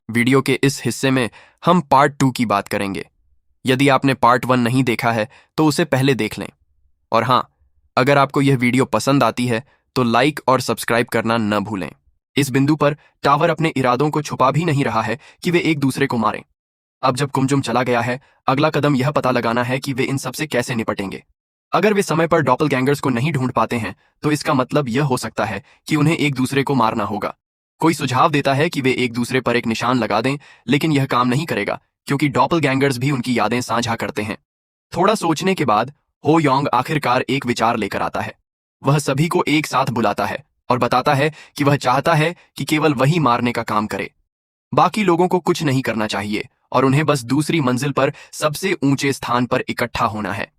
Video के इस हिस्से में हम पार्ट 2 की बात करेंगे। यदि आपने पार्ट 1 नहीं देखा है तो उसे पहले देख लें। और हाँ, अगर आपको यह वीडियो पसंद आती है तो लाइक और सब्सक्राइब करना न भूलें। इस बिंदु पर टावर अपने इरादों को छुपा भी नहीं रहा है कि वे एक दूसरे को मारें। अब जब कुमजुम चला गया है, अगला कदम यह पता लगाना है कि वे इन सबसे कैसे निपटेंगे। अगर वे समय पर डॉपलगैंगर्स को नहीं ढूंढ पाते हैं तो इसका मतलब यह हो सकता है कि उन्हें एक दूसरे को मारना होगा। कोई सुझाव देता है कि वे एक दूसरे पर एक निशान लगा दें, लेकिन यह काम नहीं करेगा क्योंकि डॉपलगैंगर्स भी उनकी यादें साझा करते हैं। थोड़ा सोचने के बाद हो योंग आखिरकार एक विचार लेकर आता है। वह सभी को एक साथ बुलाता है और बताता है कि वह चाहता है कि केवल वही मारने का काम करे। बाकी लोगों को कुछ नहीं करना चाहिए और उन्हें बस दूसरी मंजिल पर सबसे ऊंचे स्थान पर इकट्ठा होना है।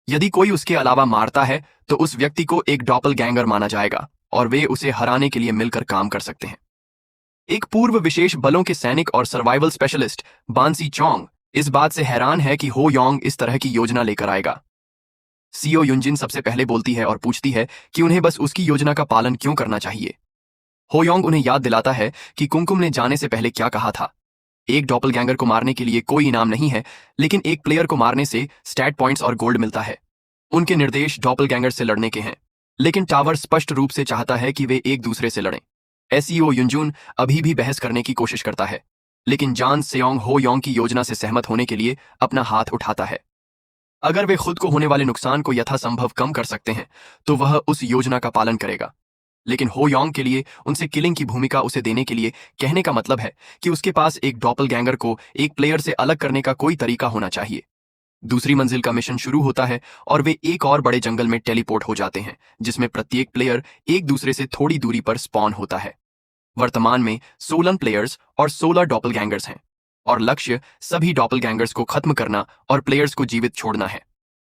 यदि कोई उसके अलावा मारता है तो उस व्यक्ति को एक डॉपलगैंगर माना जाएगा और वे उसे हराने के लिए मिलकर काम कर सकते हैं। एक पूर्व विशेष बलों के सैनिक और सर्वाइवल स्पेशलिस्ट बांसी चोंग इस बात से हैरान है कि हो योंग इस तरह की योजना लेकर आएगा। सीओ युनजिन सबसे पहले बोलती है और पूछती है कि उन्हें बस उसकी योजना का पालन क्यों करना चाहिए। हो योंग उन्हें याद दिलाता है कि कुमकुम ने जाने से पहले क्या कहा था। एक डॉपलगैंगर को मारने के लिए कोई इनाम नहीं है, लेकिन एक प्लेयर को मारने से स्टैट पॉइंट्स और गोल्ड मिलता है। उनके निर्देश डॉपलगैंगर से लड़ने के हैं, लेकिन टावर स्पष्ट रूप से चाहता है कि वे एक दूसरे से लड़ें। एसईओ युनजून अभी भी बहस करने की कोशिश करता है, लेकिन जान सेओंग हो योंग की योजना से सहमत होने के लिए अपना हाथ उठाता है। अगर वे खुद को होने वाले नुकसान को यथासंभव कम कर सकते हैं तो वह उस योजना का पालन करेगा। लेकिन हो योंग के लिए उनसे किलिंग की भूमिका उसे देने के लिए कहने का मतलब है कि उसके पास एक डॉपलगैंगर को एक प्लेयर से अलग करने का कोई तरीका होना चाहिए। दूसरी मंजिल का मिशन शुरू होता है और वे एक और बड़े जंगल में टेलीपोर्ट हो जाते हैं, जिसमें प्रत्येक प्लेयर एक दूसरे से थोड़ी दूरी पर स्पॉन होता है। वर्तमान में 16 प्लेयर्स और 16 डॉपलगैंगर्स हैं और लक्ष्य सभी डॉपलगैंगर्स को खत्म करना और प्लेयर्स को जीवित छोड़ना है।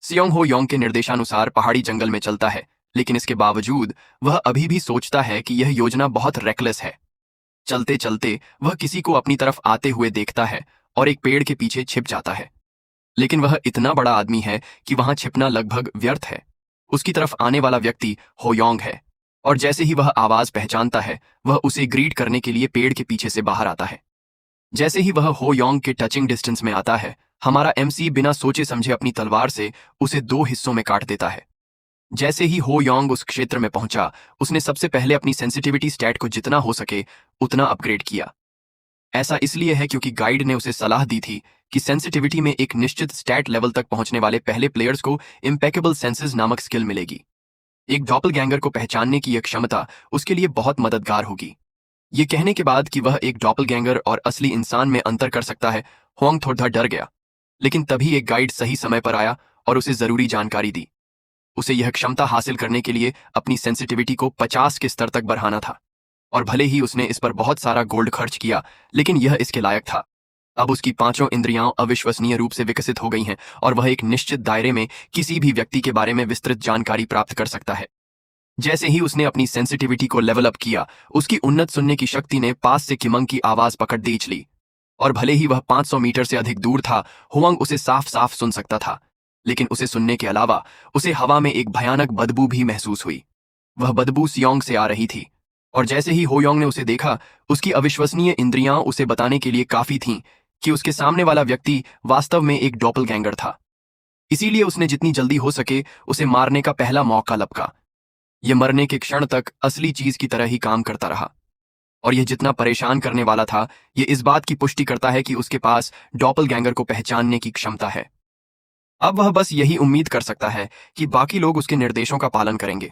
सियोंग हो योंग के निर्देशानुसार पहाड़ी जंगल में चलता है, लेकिन इसके बावजूद वह अभी भी सोचता है कि यह योजना बहुत रेकलेस है। चलते चलते वह किसी को अपनी तरफ आते हुए देखता है और एक पेड़ के पीछे छिप जाता है, लेकिन वह इतना बड़ा आदमी है कि वहां छिपना लगभग व्यर्थ है। उसकी तरफ आने वाला व्यक्ति हो योंग है और जैसे ही वह आवाज पहचानता है वह उसे ग्रीट करने के लिए पेड़ के पीछे से बाहर आता है। जैसे ही वह हो योंग के टचिंग डिस्टेंस में आता है, हमारा एमसी बिना सोचे समझे अपनी तलवार से उसे 2 हिस्सों में काट देता है। जैसे ही हो योंग उस क्षेत्र में पहुंचा, उसने सबसे पहले अपनी सेंसिटिविटी स्टैट को जितना हो सके उतना अपग्रेड किया। ऐसा इसलिए है क्योंकि गाइड ने उसे सलाह दी थी कि सेंसिटिविटी में एक निश्चित स्टैट लेवल तक पहुंचने वाले पहले प्लेयर्स को इम्पेकेबल सेंसेस नामक स्किल मिलेगी। एक डॉपलगैंगर को पहचानने की यह क्षमता उसके लिए बहुत मददगार होगी। ये कहने के बाद कि वह एक डॉपलगैंगर और असली इंसान में अंतर कर सकता है, होंग थोड़ा डर गया। लेकिन तभी एक गाइड सही समय पर आया और उसे जरूरी जानकारी दी। उसे यह क्षमता हासिल करने के लिए अपनी सेंसिटिविटी को 50 के स्तर तक बढ़ाना था, और भले ही उसने इस पर बहुत सारा गोल्ड खर्च किया, लेकिन यह इसके लायक था। अब उसकी 5 इंद्रियां अविश्वसनीय रूप से विकसित हो गई हैं और वह एक निश्चित दायरे में किसी भी व्यक्ति के बारे में विस्तृत जानकारी प्राप्त कर सकता है। जैसे ही उसने अपनी सेंसिटिविटी को लेवल अप किया, उसकी उन्नत सुनने की शक्ति ने पास से किमंग की आवाज पकड़ दीच ली, और भले ही वह 500 मीटर से अधिक दूर था, हुआंग उसे साफ साफ सुन सकता था। लेकिन उसे सुनने के अलावा उसे हवा में एक भयानक बदबू भी महसूस हुई। वह बदबू सियोंग से आ रही थी, और जैसे ही होयोंग ने उसे देखा, उसकी अविश्वसनीय इंद्रियां उसे बताने के लिए काफी थीं कि उसके सामने वाला व्यक्ति वास्तव में एक डॉपलगैंगर था। इसीलिए उसने जितनी जल्दी हो सके उसे मारने का पहला मौका लपका। यह मरने के क्षण तक असली चीज की तरह ही काम करता रहा, और यह जितना परेशान करने वाला था, यह इस बात की पुष्टि करता है कि उसके पास डॉपलगैंगर को पहचानने की क्षमता है। अब वह बस यही उम्मीद कर सकता है कि बाकी लोग उसके निर्देशों का पालन करेंगे।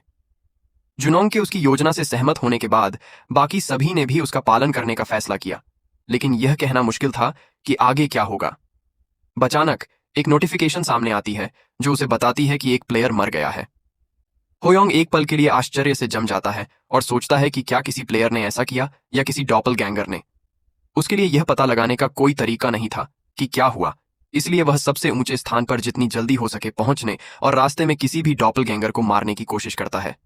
जुनोंग के उसकी योजना से सहमत होने के बाद बाकी सभी ने भी उसका पालन करने का फैसला किया, लेकिन यह कहना मुश्किल था कि आगे क्या होगा। अचानक एक नोटिफिकेशन सामने आती है जो उसे बताती है कि एक प्लेयर मर गया है। होयोंग एक पल के लिए आश्चर्य से जम जाता है और सोचता है कि क्या किसी प्लेयर ने ऐसा किया या किसी डॉपलगैंगर ने। उसके लिए यह पता लगाने का कोई तरीका नहीं था कि क्या हुआ, इसलिए वह सबसे ऊंचे स्थान पर जितनी जल्दी हो सके पहुंचने और रास्ते में किसी भी डॉपलगैंगर को मारने की कोशिश करता है।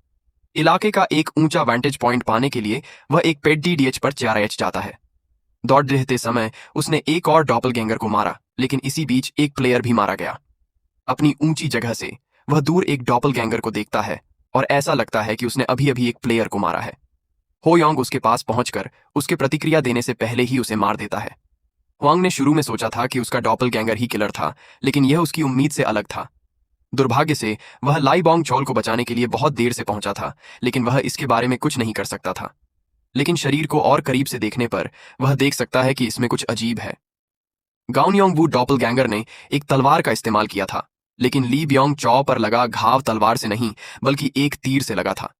इलाके का एक ऊंचा वेंटेज पॉइंट पाने के लिए वह एक पेड डीडीएच पर चारएच जाता है। दौड़ रहते समय उसने एक और डॉपलगैंगर को मारा, लेकिन इसी बीच एक प्लेयर भी मारा गया। अपनी ऊंची जगह से वह दूर एक डॉपलगैंगर को देखता है और ऐसा लगता है कि उसने अभी अभी एक प्लेयर को मारा है। हो योंग उसके पास पहुंचकर उसके प्रतिक्रिया देने से पहले ही उसे मार देता है। हुआंग ने शुरू में सोचा था कि उसका डॉपलगैंगर ही किलर था, लेकिन यह उसकी उम्मीद से अलग था। दुर्भाग्य से वह लाई बॉन्ग चोल को बचाने के लिए बहुत देर से पहुंचा था, लेकिन वह इसके बारे में कुछ नहीं कर सकता था। लेकिन शरीर को और करीब से देखने पर वह देख सकता है कि इसमें कुछ अजीब है। गाउन योंग वू डॉपलगैंगर ने एक तलवार का इस्तेमाल किया था, लेकिन ली ब्योंग चौ पर लगा घाव तलवार से नहीं बल्कि एक तीर से लगा था।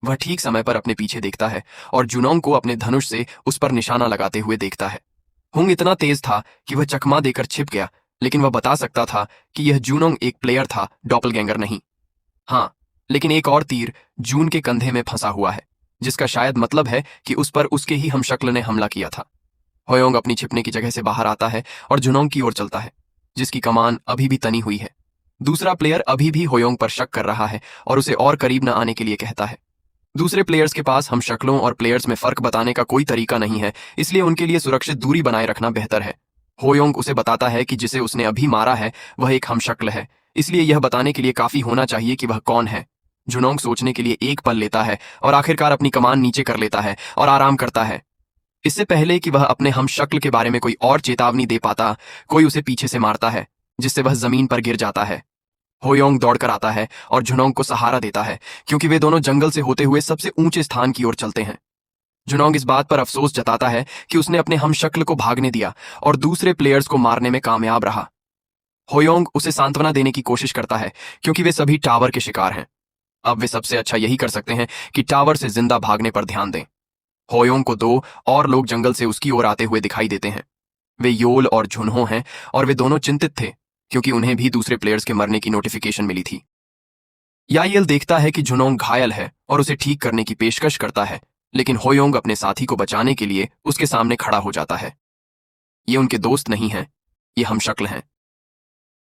वह ठीक समय पर अपने पीछे देखता है और जुनोंग को अपने धनुष से उस पर निशाना लगाते हुए देखता है। हुंग इतना तेज था कि वह चकमा देकर छिप गया, लेकिन वह बता सकता था कि यह जूनोंग एक प्लेयर था, डॉपलगैंगर नहीं। हाँ, लेकिन एक और तीर जून के कंधे में फंसा हुआ है, जिसका शायद मतलब है कि उस पर उसके ही हमशक्ल ने हमला किया था। होयोंग अपनी छिपने की जगह से बाहर आता है और जुनोंग की ओर चलता है, जिसकी कमान अभी भी तनी हुई है। दूसरा प्लेयर अभी भी होयोंग पर शक कर रहा है और उसे और करीब न आने के लिए कहता है। दूसरे प्लेयर्स के पास हम शक्लों और प्लेयर्स में फर्क बताने का कोई तरीका नहीं है, इसलिए उनके लिए सुरक्षित दूरी बनाए रखना बेहतर है। होयोंग उसे बताता है कि जिसे उसने अभी मारा है वह एक हमशक्ल है, इसलिए यह बताने के लिए काफी होना चाहिए कि वह कौन है। जुनोंग सोचने के लिए एक पल लेता है और आखिरकार अपनी कमान नीचे कर लेता है और आराम करता है। इससे पहले कि वह अपने हमशक्ल के बारे में कोई और चेतावनी दे पाता, कोई उसे पीछे से मारता है, जिससे वह जमीन पर गिर जाता है। होयोंग दौड़कर आता है और जुनोंग को सहारा देता है, क्योंकि वे दोनों जंगल से होते हुए सबसे ऊंचे स्थान की ओर चलते हैं। जुनोंग इस बात पर अफसोस जताता है कि उसने अपने हमशक्ल को भागने दिया और दूसरे प्लेयर्स को मारने में कामयाब रहा। होयोंग उसे सांत्वना देने की कोशिश करता है, क्योंकि वे सभी टावर के शिकार हैं। अब वे सबसे अच्छा यही कर सकते हैं कि टावर से जिंदा भागने पर ध्यान दें। होयोंग को दो और लोग जंगल से उसकी ओर आते हुए दिखाई देते हैं। वे योल और झुनहो हैं और वे दोनों चिंतित थे, क्योंकि उन्हें भी दूसरे प्लेयर्स के मरने की नोटिफिकेशन मिली थी। यायल देखता है कि जुनोंग घायल है और उसे ठीक करने की पेशकश करता है, लेकिन होयोंग अपने साथी को बचाने के लिए उसके सामने खड़ा हो जाता है। ये उनके दोस्त नहीं हैं, ये हमशक्ल हैं।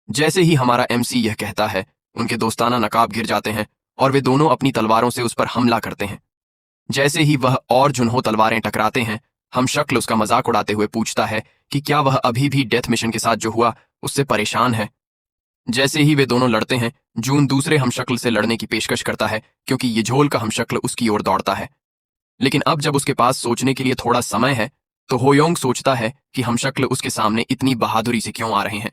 जैसे ही हमारा एमसी यह कहता है, उनके दोस्ताना नकाब गिर जाते हैं और वे दोनों अपनी तलवारों से उस पर हमला करते हैं। जैसे ही वह और जुनहो तलवारें टकराते हैं, हमशक्ल उसका मजाक उड़ाते हुए पूछता है कि क्या वह अभी भी डेथ मिशन के साथ जो हुआ उससे परेशान है। जैसे ही वे दोनों लड़ते हैं, जून दूसरे हमशक्ल से लड़ने की पेशकश करता है, क्योंकि ये झोल का हमशक्ल उसकी ओर दौड़ता है। लेकिन अब जब उसके पास सोचने के लिए थोड़ा समय है, तो होयोंग सोचता है कि हमशक्ल उसके सामने इतनी बहादुरी से क्यों आ रहे हैं।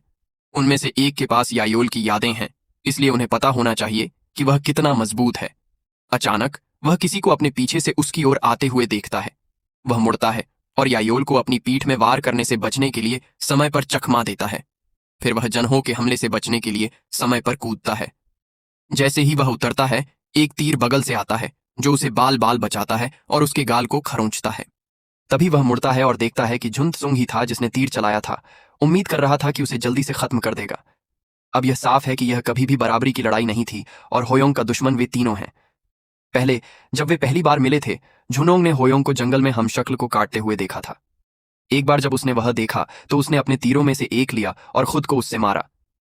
उनमें से एक के पास यायोल की यादें हैं, इसलिए उन्हें पता होना चाहिए कि वह कितना मजबूत है। अचानक वह किसी को अपने पीछे से उसकी ओर आते हुए देखता है। वह मुड़ता है और यायोल को अपनी पीठ में वार करने से बचने के लिए समय पर चकमा देता है। फिर वह जनहो के हमले से बचने के लिए समय पर कूदता है। जैसे ही वह उतरता है, एक तीर बगल से आता है जो उसे बाल बाल बचाता है और उसके गाल को खरोंचता है। तभी वह मुड़ता है और देखता है कि झुंतसुंग ही था जिसने तीर चलाया था। उम्मीद कर रहा था कि उसे जल्दी से खत्म कर देगा। अब यह साफ है कि यह कभी भी बराबरी की लड़ाई नहीं थी और होयोंग का दुश्मन वे तीनों हैं। पहले जब वे पहली बार मिले थे, झुनोंग ने होयोंग को जंगल में हमशक्ल को काटते हुए देखा था। एक बार जब उसने वह देखा तो उसने अपने तीरों में से एक लिया और खुद को उससे मारा।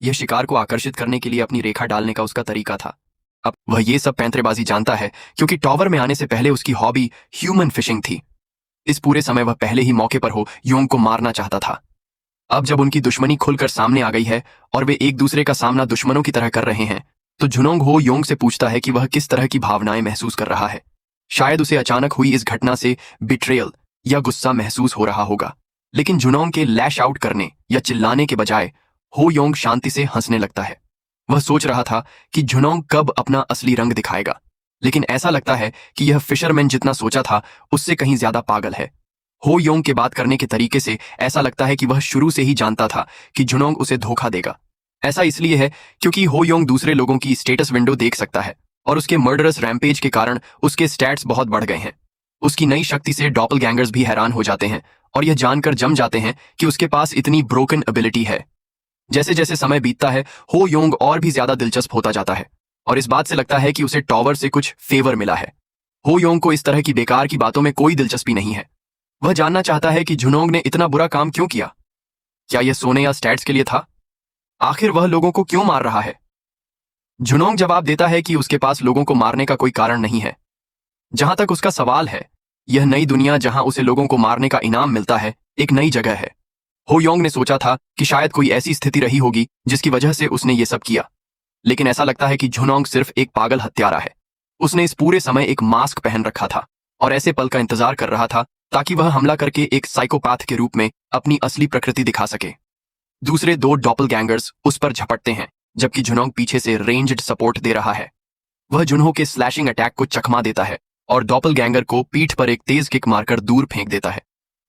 यह शिकार को आकर्षित करने के लिए अपनी रेखा डालने का उसका तरीका था। अब वह ये सब पैंतरेबाजी जानता है, क्योंकि टावर में आने से पहले उसकी हॉबी ह्यूमन फिशिंग थी। इस पूरे समय वह पहले ही मौके पर हो योंग को मारना चाहता था। अब जब उनकी दुश्मनी खुलकर सामने आ गई है और वे एक दूसरे का सामना दुश्मनों की तरह कर रहे हैं, तो झुनोंग हो योंग से पूछता है कि वह किस तरह की भावनाएं महसूस कर रहा है। शायद उसे अचानक हुई इस घटना से बिट्रेयल या गुस्सा महसूस हो रहा होगा, लेकिन झुनोंग के लैश आउट करने या चिल्लाने के बजाय हो योंग शांति से हंसने लगता है। वह सोच रहा था कि झुनोंग कब अपना असली रंग दिखाएगा, लेकिन ऐसा लगता है कि यह फिशरमैन जितना सोचा था उससे कहीं ज्यादा पागल है। हो योंग के बात करने के तरीके से ऐसा लगता है कि वह शुरू से ही जानता था कि झुनोंग उसे धोखा देगा। ऐसा इसलिए है क्योंकि हो योंग दूसरे लोगों की स्टेटस विंडो देख सकता है और उसके मर्डरस रैम्पेज के कारण उसके स्टैट्स बहुत बढ़ गए हैं। उसकी नई शक्ति से डॉपलगैंगर्स भी हैरान हो जाते हैं और यह जानकर जम जाते हैं कि उसके पास इतनी ब्रोकन एबिलिटी है। जैसे जैसे समय बीतता है, हो योंग और भी ज्यादा दिलचस्प होता जाता है और इस बात से लगता है कि उसे टावर से कुछ फेवर मिला है। हो योंग को इस तरह की बेकार की बातों में कोई दिलचस्पी नहीं है। वह जानना चाहता है कि झुनोंग ने इतना बुरा काम क्यों किया। क्या यह सोने या स्टैट्स के लिए था? आखिर वह लोगों को क्यों मार रहा है? झुनोंग जवाब देता है कि उसके पास लोगों को मारने का कोई कारण नहीं है। जहां तक उसका सवाल है, यह नई दुनिया जहां उसे लोगों को मारने का इनाम मिलता है एक नई जगह है। हो योंग ने सोचा था कि शायद कोई ऐसी स्थिति रही होगी जिसकी वजह से उसने ये सब किया, लेकिन ऐसा लगता है कि झुनोंग सिर्फ एक पागल हत्यारा है। उसने इस पूरे समय एक मास्क पहन रखा था और ऐसे पल का इंतजार कर रहा था ताकि वह हमला करके एक साइकोपैथ के रूप में अपनी असली प्रकृति दिखा सके। दूसरे दो डॉपलगैंगर्स उस पर झपटते हैं जबकि जुनोंग पीछे से रेंज्ड सपोर्ट दे रहा है। वह जुनहो के स्लैशिंग अटैक को चकमा देता है और डॉपलगैंगर को पीठ पर एक तेज किक मारकर दूर फेंक देता है।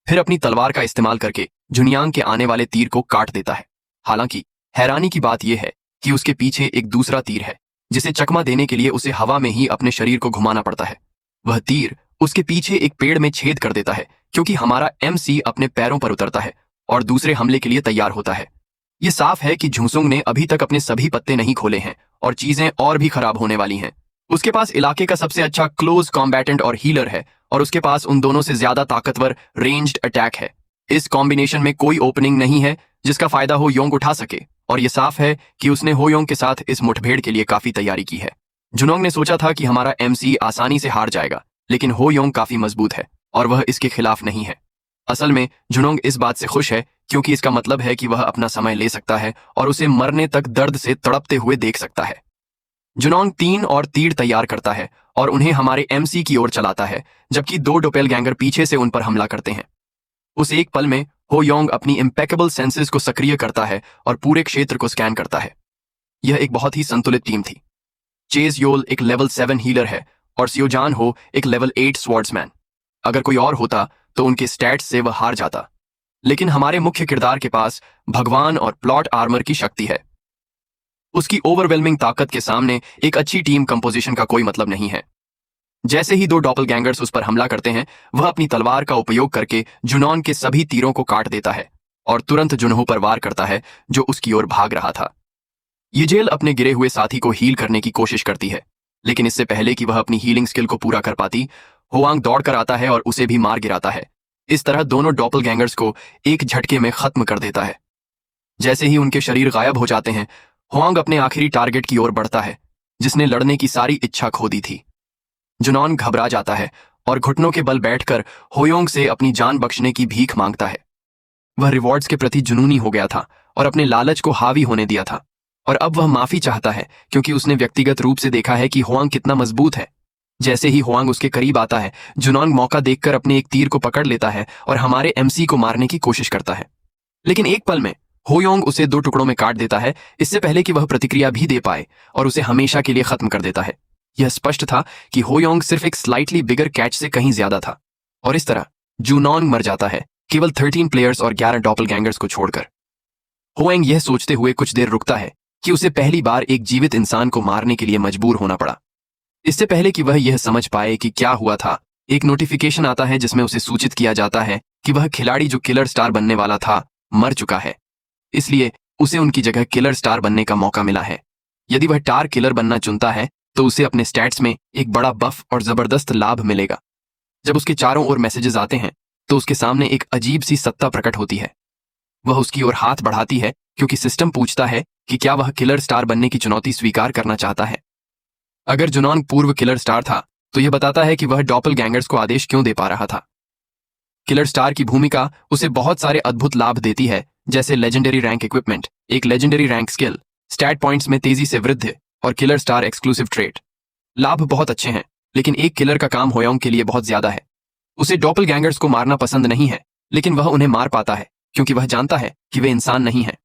फिर अपनी तलवार का इस्तेमाल करके जुनियांग के आने वाले तीर को काट देता है। हालांकि हैरानी की बात यह है कि उसके पीछे एक दूसरा तीर है जिसे चकमा देने के लिए उसे हवा में ही अपने शरीर को घुमाना पड़ता है। वह तीर उसके पीछे एक पेड़ में छेद कर देता है क्योंकि हमारा MC अपने पैरों पर उतरता है और दूसरे हमले के लिए तैयार होता है। ये साफ है कि झुंसुंग ने अभी तक अपने सभी पत्ते नहीं खोले हैं और चीजें और भी खराब होने वाली हैं। उसके पास इलाके का सबसे अच्छा क्लोज कॉम्बैटेंट और हीलर है और उसके पास उन दोनों से ज्यादा ताकतवर रेंज्ड अटैक है। इस कॉम्बिनेशन में कोई ओपनिंग नहीं है जिसका फायदा हो योंग उठा सके और ये साफ है कि उसने हो योंग के साथ इस मुठभेड़ के लिए काफी तैयारी की है। जुनोंग ने सोचा था कि हमारा MC आसानी से हार जाएगा, लेकिन हो योंग काफी मजबूत है और वह इसके खिलाफ नहीं है। असल में जुनोंग इस बात से खुश है क्योंकि इसका मतलब है कि वह अपना समय ले सकता है और उसे मरने तक दर्द से तड़पते हुए देख सकता है। जुनोंग 3 और तीर तैयार करता है और उन्हें हमारे MC की ओर चलाता है जबकि दो डोपेलगैंगर पीछे से उन पर हमला करते हैं। उस एक पल में हो योंग अपनी इम्पेकेबल सेंसेस को सक्रिय करता है और पूरे क्षेत्र को स्कैन करता है। यह एक बहुत ही संतुलित टीम थी। चेज योल एक लेवल 7 हीलर है और सियोजान हो एक लेवल 8 स्वॉर्ड्समैन। अगर कोई और होता तो उनके स्टैट्स से वह हार जाता, लेकिन हमारे मुख्य किरदार के पास भगवान और प्लॉट आर्मर की शक्ति है। उसकी ओवरवेलमिंग ताकत के सामने एक अच्छी टीम कंपोजिशन का कोई मतलब नहीं है। जैसे ही दो डॉपलगैंगर्स उस पर हमला करते हैं, वह अपनी तलवार का उपयोग करके जुनॉन के सभी तीरों को काट देता है और तुरंत जुनहो पर वार करता है जो उसकी ओर भाग रहा था। यिजेल अपने गिरे हुए साथी को हील करने की कोशिश करती है, लेकिन इससे पहले कि वह अपनी हीलिंग स्किल को पूरा कर पाती, होवांग दौड़कर आता है और उसे भी मार गिराता है। इस तरह दोनों डॉपलगैंगर्स को एक झटके में खत्म कर देता है। जैसे ही उनके शरीर गायब हो जाते हैं, होवांग अपने आखिरी टारगेट की ओर बढ़ता है जिसने लड़ने की सारी इच्छा खो दी थी। जुनॉन घबरा जाता है और घुटनों के बल बैठकर होयोंग से अपनी जान बख्शने की भीख मांगता है। वह रिवॉर्ड्स के प्रति जुनूनी हो गया था और अपने लालच को हावी होने दिया था, और अब वह माफी चाहता है क्योंकि उसने व्यक्तिगत रूप से देखा है कि होवांग कितना मजबूत है। जैसे ही होवांग उसके करीब आता है, जुनॉन मौका देखकर अपने एक तीर को पकड़ लेता है और हमारे MC को मारने की कोशिश करता है, लेकिन एक पल में होयोंग उसे 2 टुकड़ों में काट देता है इससे पहले कि वह प्रतिक्रिया भी दे पाए, और उसे हमेशा के लिए खत्म कर देता है। यह स्पष्ट था कि होयोंग सिर्फ एक स्लाइटली बिगर कैच से कहीं ज्यादा था, और इस तरह जुनॉन मर जाता है, केवल 13 प्लेयर्स और 11 डॉपलगैंगर्स को छोड़कर। होएंग यह सोचते हुए कुछ देर रुकता है कि उसे पहली बार एक जीवित इंसान को मारने के लिए मजबूर होना पड़ा। इससे पहले कि वह यह समझ पाए कि क्या हुआ था, एक नोटिफिकेशन आता है जिसमें उसे सूचित किया जाता है कि वह खिलाड़ी जो किलर स्टार बनने वाला था मर चुका है, इसलिए उसे उनकी जगह किलर स्टार बनने का मौका मिला है। यदि वह टार किलर बनना चुनता है तो उसे अपने स्टैट्स में एक बड़ा बफ और जबरदस्त लाभ मिलेगा। जब उसके चारों ओर मैसेजेस आते हैं तो उसके सामने एक अजीब सी सत्ता प्रकट होती है। वह उसकी ओर हाथ बढ़ाती है क्योंकि सिस्टम पूछता है कि क्या वह किलर स्टार बनने की चुनौती स्वीकार करना चाहता है। अगर जुनॉन पूर्व किलर स्टार था तो यह बताता है कि वह डॉपलगैंगर्स को आदेश क्यों दे पा रहा था। किलर स्टार की भूमिका उसे बहुत सारे अद्भुत लाभ देती है, जैसे लेजेंडरी रैंक इक्विपमेंट, एक legendary rank skill, stat points में तेजी से वृद्धि और किलर स्टार एक्सक्लूसिव ट्रेट। लाभ बहुत अच्छे हैं, लेकिन एक किलर का काम होयोंग के लिए बहुत ज्यादा है। उसे डॉपलगैंगर्स को मारना पसंद नहीं है, लेकिन वह उन्हें मार पाता है क्योंकि वह जानता है कि वे इंसान नहीं हैं।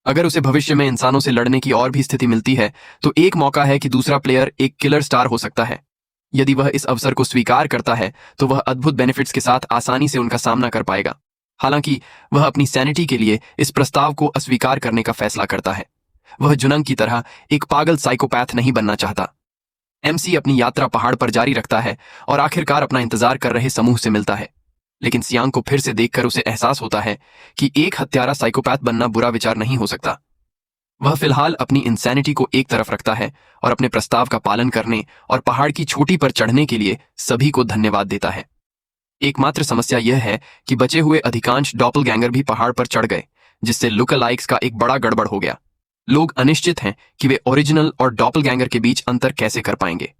अगर उसे भविष्य में इंसानों से लड़ने की और भी स्थिति मिलती है तो एक मौका है कि दूसरा प्लेयर एक किलर स्टार हो सकता है। यदि वह इस अवसर को स्वीकार करता है तो वह अद्भुत बेनिफिट्स के साथ आसानी से उनका सामना कर पाएगा। हालांकि वह अपनी सैनिटी के लिए इस प्रस्ताव को अस्वीकार करने का फैसला करता है। वह जुनंग की तरह एक पागल साइकोपैथ नहीं बनना चाहता। MC अपनी यात्रा पहाड़ पर जारी रखता है और आखिरकार अपना इंतजार कर रहे समूह से मिलता है, लेकिन सियांग को फिर से देखकर उसे एहसास होता है कि एक हत्यारा साइकोपैथ बनना बुरा विचार नहीं हो सकता। वह फिलहाल अपनी इंसैनिटी को एक तरफ रखता है और अपने प्रस्ताव का पालन करने और पहाड़ की चोटी पर चढ़ने के लिए सभी को धन्यवाद देता है। एकमात्र समस्या यह है कि बचे हुए अधिकांश डॉपलगैंगर भी पहाड़ पर चढ़ गए, जिससे लुकअलाइक्स का एक बड़ा गड़बड़ हो गया। लोग अनिश्चित हैं कि वे ओरिजिनल और डॉपलगैंगर के बीच अंतर कैसे कर पाएंगे।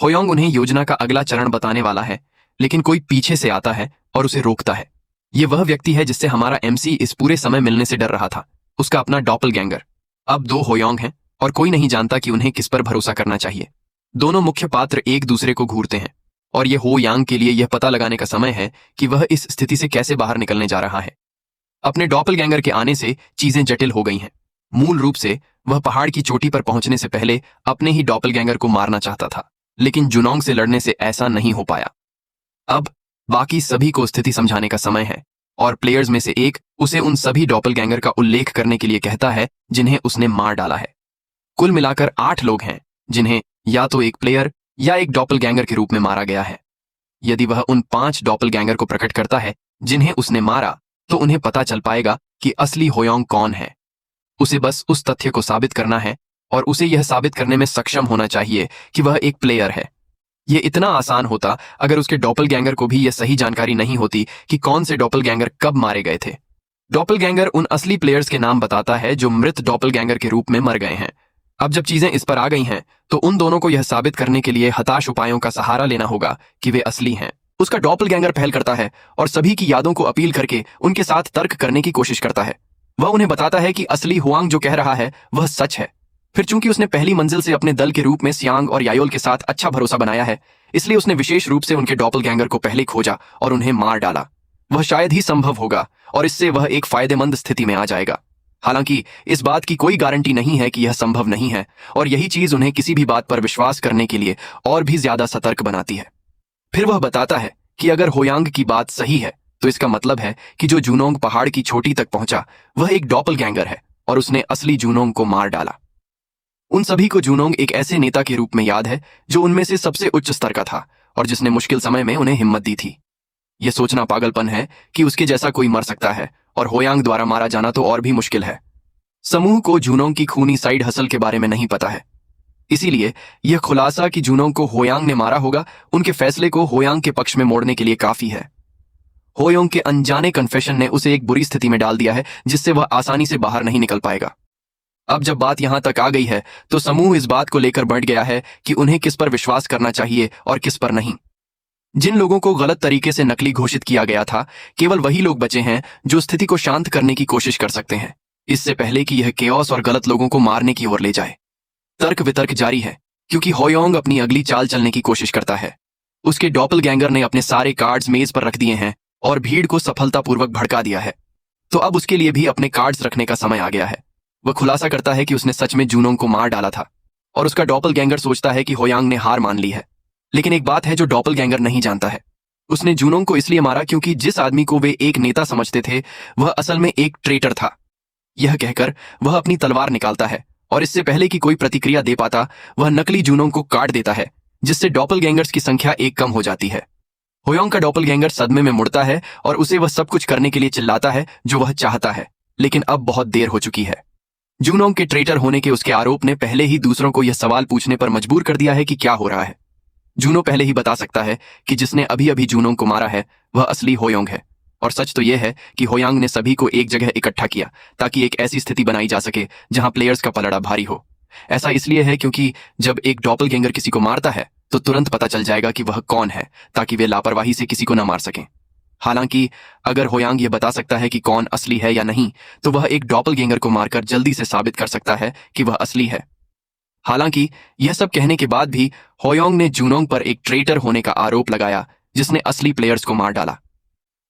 होयोंग उन्हें योजना का अगला चरण बताने वाला है, लेकिन कोई पीछे से आता है और उसे रोकता है। यह वह व्यक्ति है जिससे हमारा MC इस पूरे समय मिलने से डर रहा था, उसका अपना डॉपलगैंगर। अब 2 होयोंग हैं और कोई नहीं जानता कि उन्हें किस पर भरोसा करना चाहिए। दोनों मुख्य पात्र एक दूसरे को घूरते हैं और ये हो यांग के लिए यह पता लगाने का समय है कि वह इस स्थिति से कैसे बाहर निकलने जा रहा है। अपने डॉपलगैंगर के आने से चीजें जटिल हो गई हैं। मूल रूप से वह पहाड़ की चोटी पर पहुंचने से पहले अपने ही डॉपलगैंगर को मारना चाहता था, लेकिन जुनोंग से लड़ने से ऐसा नहीं हो पाया। अब बाकी सभी को स्थिति समझाने का समय है और प्लेयर्स में से एक उसे उन सभी डॉपलगैंगर का उल्लेख करने के लिए कहता है जिन्हें उसने मार डाला है। कुल मिलाकर 8 लोग हैं जिन्हें या तो एक प्लेयर या एक डॉपलगैंगर के रूप में मारा गया है। यदि वह उन 5 डॉपलगैंगर को प्रकट करता है जिन्हें उसने मारा, तो उन्हें पता चल पाएगा कि असली होयोंग कौन है। उसे बस उस तथ्य को साबित करना है और उसे यह साबित करने में सक्षम होना चाहिए कि वह एक प्लेयर है। यह इतना आसान होता अगर उसके डॉपलगैंगर को भी यह सही जानकारी नहीं होती कि कौन से डॉपलगैंगर कब मारे गए थे। डॉपलगैंगर उन असली प्लेयर्स के नाम बताता है जो मृत डॉपलगैंगर के रूप में मर गए हैं। अब जब चीजें इस पर आ गई हैं, तो उन दोनों को यह साबित करने के लिए हताश उपायों का सहारा लेना होगा कि वे असली हैं। उसका डॉपलगैंगर पहल करता है और सभी की यादों को अपील करके उनके साथ तर्क करने की कोशिश करता है। वह उन्हें बताता है कि असली हुआंग जो कह रहा है वह सच है। फिर चूंकि उसने पहली मंजिल से अपने दल के रूप में सियांग और यायोल के साथ अच्छा भरोसा बनाया है, इसलिए उसने विशेष रूप से उनके डॉपलगैंगर को पहले खोजा और उन्हें मार डाला। वह शायद ही संभव होगा और इससे वह एक फायदेमंद स्थिति में आ जाएगा। हालांकि इस बात की कोई गारंटी नहीं है कि यह संभव नहीं है, और यही चीज उन्हें किसी भी बात पर विश्वास करने के लिए और भी ज्यादा सतर्क बनाती है। फिर वह बताता है कि अगर होयांग की बात सही है तो इसका मतलब है कि जो जूनोंग पहाड़ की चोटी तक पहुंचा वह एक डॉपलगैंगर है और उसने असली जूनोंग को मार डाला। उन सभी को जूनोंग एक ऐसे नेता के रूप में याद है जो उनमें से सबसे उच्च स्तर का था और जिसने मुश्किल समय में उन्हें हिम्मत दी थी। यह सोचना पागलपन है कि उसके जैसा कोई मर सकता है, और होयांग द्वारा मारा जाना तो और भी मुश्किल है। समूह को जूनोंग की खूनी साइड हसल के बारे में नहीं पता है, इसीलिए यह खुलासा कि जूनोंग को होयांग ने मारा होगा उनके फैसले को होयांग के पक्ष में मोड़ने के लिए काफी है। होयोंग के अनजाने कन्फेशन ने उसे एक बुरी स्थिति में डाल दिया है जिससे वह आसानी से बाहर नहीं निकल पाएगा। अब जब बात यहां तक आ गई है तो समूह इस बात को लेकर बढ़ गया है कि उन्हें किस पर विश्वास करना चाहिए और किस पर नहीं। जिन लोगों को गलत तरीके से नकली घोषित किया गया था, केवल वही लोग बचे हैं जो स्थिति को शांत करने की कोशिश कर सकते हैं, इससे पहले कि यह केओस और गलत लोगों को मारने की ओर ले जाए। तर्क वितर्क जारी है क्योंकि होयोंग अपनी अगली चाल चलने की कोशिश करता है। उसके डॉपलगैंगर ने अपने सारे कार्ड्स मेज पर रख दिए हैं और भीड़ को सफलतापूर्वक भड़का दिया है, तो अब उसके लिए भी अपने कार्ड्स रखने का समय आ गया है। वह खुलासा करता है कि उसने सच में जूनोंग को मार डाला था और उसका डॉपलगैंगर सोचता है कि होयांग ने हार मान ली है। लेकिन एक बात है जो डॉपलगैंगर नहीं जानता है, उसने जूनोंग को इसलिए मारा क्योंकि जिस आदमी को वे एक नेता समझते थे वह असल में एक ट्रेटर था। यह कहकर वह अपनी तलवार निकालता है और इससे पहले कि कोई प्रतिक्रिया दे पाता वह नकली जूनोंग को काट देता है, जिससे डॉपलगैंगर्स की संख्या एक कम हो जाती है। होयोंग का डॉपलगैंगर सदमे में मुड़ता है और उसे वह सब कुछ करने के लिए चिल्लाता है जो वह चाहता है, लेकिन अब बहुत देर हो चुकी है। जूनोंग के ट्रेटर होने के उसके आरोप ने पहले ही दूसरों को यह सवाल पूछने पर मजबूर कर दिया है कि क्या हो रहा है। जूनो पहले ही बता सकता है कि जिसने अभी अभी जूनोंग को मारा है वह असली होयोंग है, और सच तो यह है कि होयांग ने सभी को एक जगह इकट्ठा किया ताकि एक ऐसी स्थिति बनाई जा सके जहां प्लेयर्स का पलड़ा भारी हो। ऐसा इसलिए है क्योंकि जब एक डॉपलगैंगर किसी को मारता है तो तुरंत पता चल जाएगा कि वह कौन है, ताकि वे लापरवाही से किसी को न मार सकें। हालांकि अगर होयांग यह बता सकता है कि कौन असली है या नहीं, तो वह एक डॉपलगैंगर को मारकर जल्दी से साबित कर सकता है कि वह असली है। हालांकि यह सब कहने के बाद भी होयोंग ने जूनोंग पर एक ट्रेटर होने का आरोप लगाया जिसने असली प्लेयर्स को मार डाला।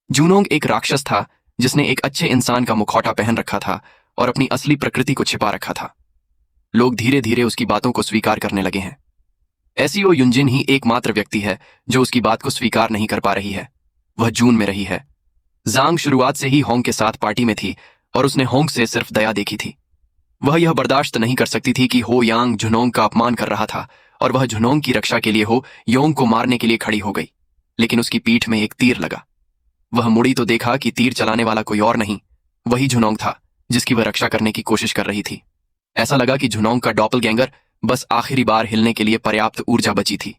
जूनोंग एक राक्षस था जिसने एक अच्छे इंसान का मुखौटा पहन रखा था और अपनी असली प्रकृति को छिपा रखा था। लोग धीरे धीरे उसकी बातों को स्वीकार करने लगे हैं। एसीओ युनजिन ही एकमात्र व्यक्ति है जो उसकी बात को स्वीकार नहीं कर पा रही है। वह जून में रही है। जांग शुरुआत से ही होंग के साथ पार्टी में थी और उसने होंग से सिर्फ दया देखी थी। वह यह बर्दाश्त नहीं कर सकती थी कि हो यांग जुनोंग का अपमान कर रहा था और वह जुनोंग की रक्षा के लिए हो योंग को मारने के लिए खड़ी हो गई, लेकिन उसकी पीठ में एक तीर लगा। वह मुड़ी तो देखा कि तीर चलाने वाला कोई और नहीं, वही जुनोंग था जिसकी वह रक्षा करने की कोशिश कर रही थी। ऐसा लगा कि जुनोंग का डॉपलगैंगर बस आखिरी बार हिलने के लिए पर्याप्त ऊर्जा बची थी।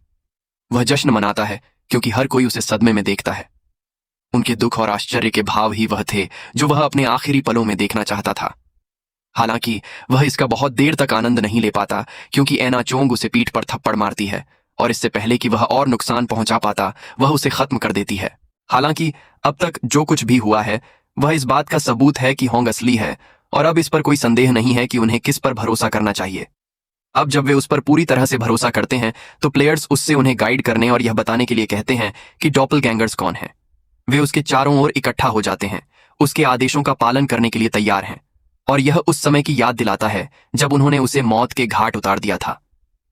वह जश्न मनाता है क्योंकि हर कोई उसे सदमे में देखता है। उनके दुख और आश्चर्य के भाव ही वह थे जो वह अपने आखिरी पलों में देखना चाहता था। हालांकि वह इसका बहुत देर तक आनंद नहीं ले पाता क्योंकि ऐना चोंग उसे पीठ पर थप्पड़ मारती है और इससे पहले कि वह और नुकसान पहुंचा पाता वह उसे खत्म कर देती है। हालांकि अब तक जो कुछ भी हुआ है वह इस बात का सबूत है कि होंग असली है और अब इस पर कोई संदेह नहीं है कि उन्हें किस पर भरोसा करना चाहिए। अब जब वे उस पर पूरी तरह से भरोसा करते हैं तो प्लेयर्स उससे उन्हें गाइड करने और यह बताने के लिए कहते हैं कि डॉपलगैंगर्स कौन है। वे उसके चारों ओर इकट्ठा हो जाते हैं, उसके आदेशों का पालन करने के लिए तैयार हैं, और यह उस समय की याद दिलाता है जब उन्होंने उसे मौत के घाट उतार दिया था।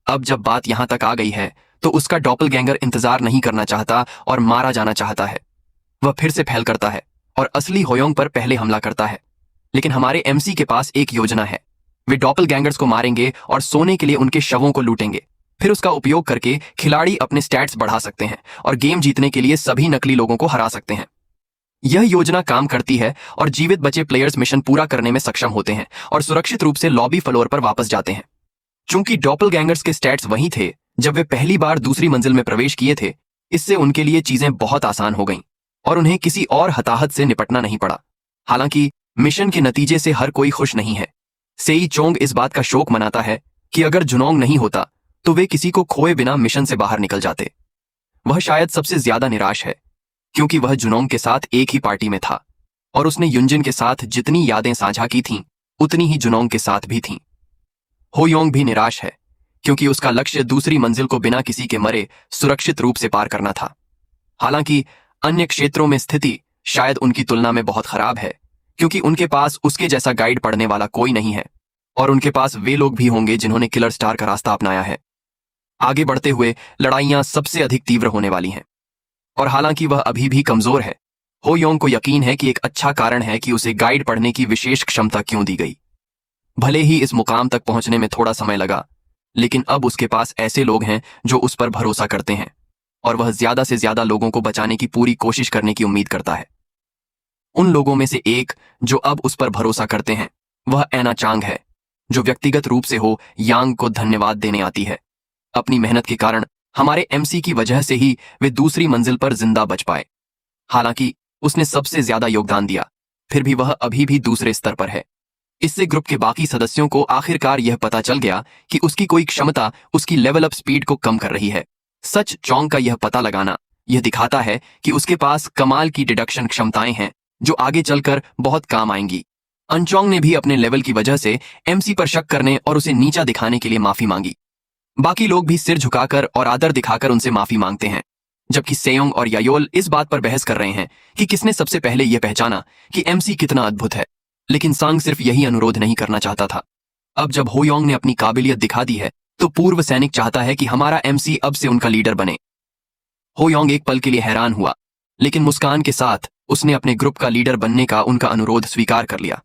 अब जब बात यहां तक आ गई है तो उसका डॉपलगैंगर इंतजार नहीं करना चाहता और मारा जाना चाहता है। वह फिर से फैल करता है और असली होयोंग पर पहले हमला करता है। लेकिन हमारे एमसी के पास एक योजना है। वे डॉपलगैंगर्स को मारेंगे और सोने के लिए उनके शवों को लूटेंगे। फिर उसका उपयोग करके खिलाड़ी अपने स्टैट्स बढ़ा सकते हैं और गेम जीतने के लिए सभी नकली लोगों को हरा सकते हैं। यह योजना काम करती है और जीवित बचे प्लेयर्स मिशन पूरा करने में सक्षम होते हैं और सुरक्षित रूप से लॉबी फ्लोर पर वापस जाते हैं। चूंकि डॉपलगैंगर्स के स्टैट्स वही थे जब वे पहली बार दूसरी मंजिल में प्रवेश किए थे, इससे उनके लिए चीजें बहुत आसान हो गईं और उन्हें किसी और हताहत से निपटना नहीं पड़ा। हालांकि मिशन के नतीजे से हर कोई खुश नहीं है। सेई चोंग इस बात का शोक मनाता है कि अगर जुनोंग नहीं होता तो वे किसी को खोए बिना मिशन से बाहर निकल जाते। वह शायद सबसे ज्यादा निराश है क्योंकि वह जुनोंग के साथ एक ही पार्टी में था और उसने युंजिन के साथ जितनी यादें साझा की थीं उतनी ही जुनोंग के साथ भी थीं। होयोंग भी निराश है क्योंकि उसका लक्ष्य दूसरी मंजिल को बिना किसी के मरे सुरक्षित रूप से पार करना था। हालांकि अन्य क्षेत्रों में स्थिति शायद उनकी तुलना में बहुत खराब है क्योंकि उनके पास उसके जैसा गाइड पढ़ने वाला कोई नहीं है और उनके पास वे लोग भी होंगे जिन्होंने किलर स्टार का रास्ता अपनाया है। आगे बढ़ते हुए लड़ाइयां सबसे अधिक तीव्र होने वाली हैं और हालांकि वह अभी भी कमजोर है, होयोंग को यकीन है कि एक अच्छा कारण है कि उसे गाइड पढ़ने की विशेष क्षमता क्यों दी गई। भले ही इस मुकाम तक पहुंचने में थोड़ा समय लगा, लेकिन अब उसके पास ऐसे लोग हैं जो उस पर भरोसा करते हैं और वह ज्यादा से ज्यादा लोगों को बचाने की पूरी कोशिश करने की उम्मीद करता है। उन लोगों में से एक जो अब उस पर भरोसा करते हैं वह एना चांग है, जो व्यक्तिगत रूप से हो यांग को धन्यवाद देने आती है। अपनी मेहनत के कारण हमारे एमसी की वजह से ही वे दूसरी मंजिल पर जिंदा बच पाए। हालांकि उसने सबसे ज्यादा योगदान दिया, फिर भी वह अभी भी दूसरे स्तर पर है। इससे ग्रुप के बाकी सदस्यों को आखिरकार यह पता चल गया कि उसकी कोई क्षमता उसकी लेवल अप स्पीड को कम कर रही है। सच चोंग का यह पता लगाना यह दिखाता है कि उसके पास कमाल की डिडक्शन क्षमताएं हैं जो आगे चलकर बहुत काम आएंगी। अनचोंग ने भी अपने लेवल की वजह से एमसी पर शक करने और उसे नीचा दिखाने के लिए माफी मांगी। बाकी लोग भी सिर झुकाकर और आदर दिखाकर उनसे माफी मांगते हैं, जबकि सेयोंग और यायोल इस बात पर बहस कर रहे हैं कि किसने सबसे पहले यह पहचाना कि एमसी कितना अद्भुत है। लेकिन सांग सिर्फ यही अनुरोध नहीं करना चाहता था। अब जब होयोंग ने अपनी काबिलियत दिखा दी है तो पूर्व सैनिक चाहता है कि हमारा एमसी अब से उनका लीडर बने। होयोंग एक पल के लिए हैरान हुआ, लेकिन मुस्कान के साथ उसने अपने ग्रुप का लीडर बनने का उनका अनुरोध स्वीकार कर लिया।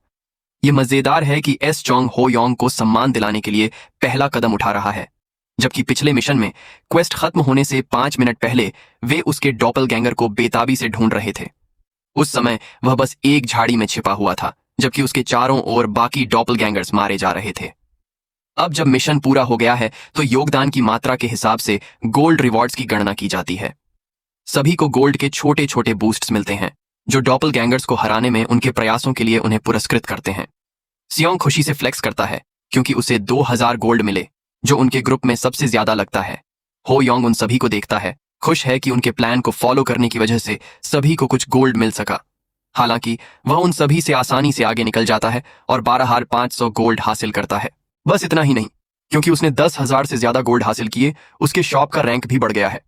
यह मजेदार है कि एस चोंग होयोंग को सम्मान दिलाने के लिए पहला कदम उठा रहा है, जबकि पिछले मिशन में क्वेस्ट खत्म होने से 5 मिनट पहले वे उसके डॉपलगैंगर को बेताबी से ढूंढ रहे थे। उस समय वह बस एक झाड़ी में छिपा हुआ था, जबकि उसके चारों ओर बाकी डॉपलगैंगर्स मारे जा रहे थे। अब जब मिशन पूरा हो गया है तो योगदान की मात्रा के हिसाब से गोल्ड रिवॉर्ड्स की गणना की जाती है। सभी को गोल्ड के छोटे छोटे बूस्ट्स मिलते हैं जो डॉपलगैंगर्स को हराने में उनके प्रयासों के लिए उन्हें पुरस्कृत करते हैं। सियोंग खुशी से फ्लेक्स करता है क्योंकि उसे 2000 गोल्ड मिले, जो उनके ग्रुप में सबसे ज्यादा लगता है। होयोंग उन सभी को देखता है, खुश है कि उनके प्लान को फॉलो करने की वजह से सभी को कुछ गोल्ड मिल सका। हालांकि वह उन सभी से आसानी से आगे निकल जाता है और 12,500 गोल्ड हासिल करता है। बस इतना ही नहीं, क्योंकि उसने 10,000 से ज्यादा गोल्ड हासिल किए, उसके शॉप का रैंक भी बढ़ गया है।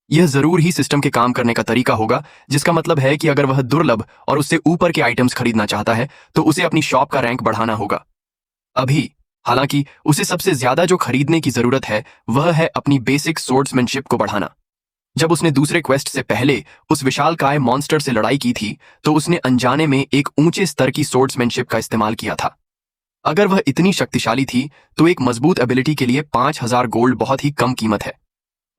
यह जरूर ही सिस्टम के काम करने का तरीका होगा, जिसका मतलब है कि अगर वह दुर्लभ और उससे ऊपर के आइटम्स खरीदना चाहता है तो उसे अपनी शॉप का रैंक बढ़ाना होगा। अभी हालांकि उसे सबसे ज्यादा जो खरीदने की जरूरत है वह है अपनी बेसिक सोर्ड्समैनशिप को बढ़ाना। जब उसने दूसरे क्वेस्ट से पहले उस विशालकाय मॉन्स्टर से लड़ाई की थी तो उसने अनजाने में एक ऊंचे स्तर की सोर्ड्समैनशिप का इस्तेमाल किया था। अगर वह इतनी शक्तिशाली थी तो एक मजबूत एबिलिटी के लिए 5,000 गोल्ड बहुत ही कम कीमत है।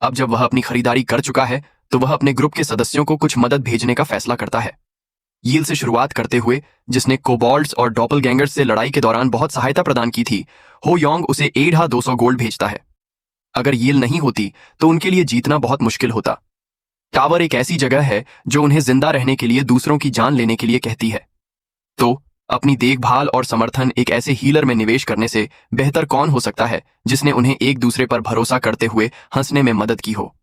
अब जब वह अपनी खरीदारी कर चुका है तो वह अपने ग्रुप के सदस्यों को कुछ मदद भेजने का फैसला करता है। यील से शुरुआत करते हुए, जिसने कोबॉल्ड्स और डॉपलगैंगर्स से लड़ाई के दौरान बहुत सहायता प्रदान की थी, होयोंग उसे 2,200 गोल्ड भेजता है। अगर यील नहीं होती तो उनके लिए जीतना बहुत मुश्किल होता। टावर एक ऐसी जगह है जो उन्हें जिंदा रहने के लिए दूसरों की जान लेने के लिए कहती है, तो अपनी देखभाल और समर्थन एक ऐसे हीलर में निवेश करने से बेहतर कौन हो सकता है जिसने उन्हें एक दूसरे पर भरोसा करते हुए हंसने में मदद की हो।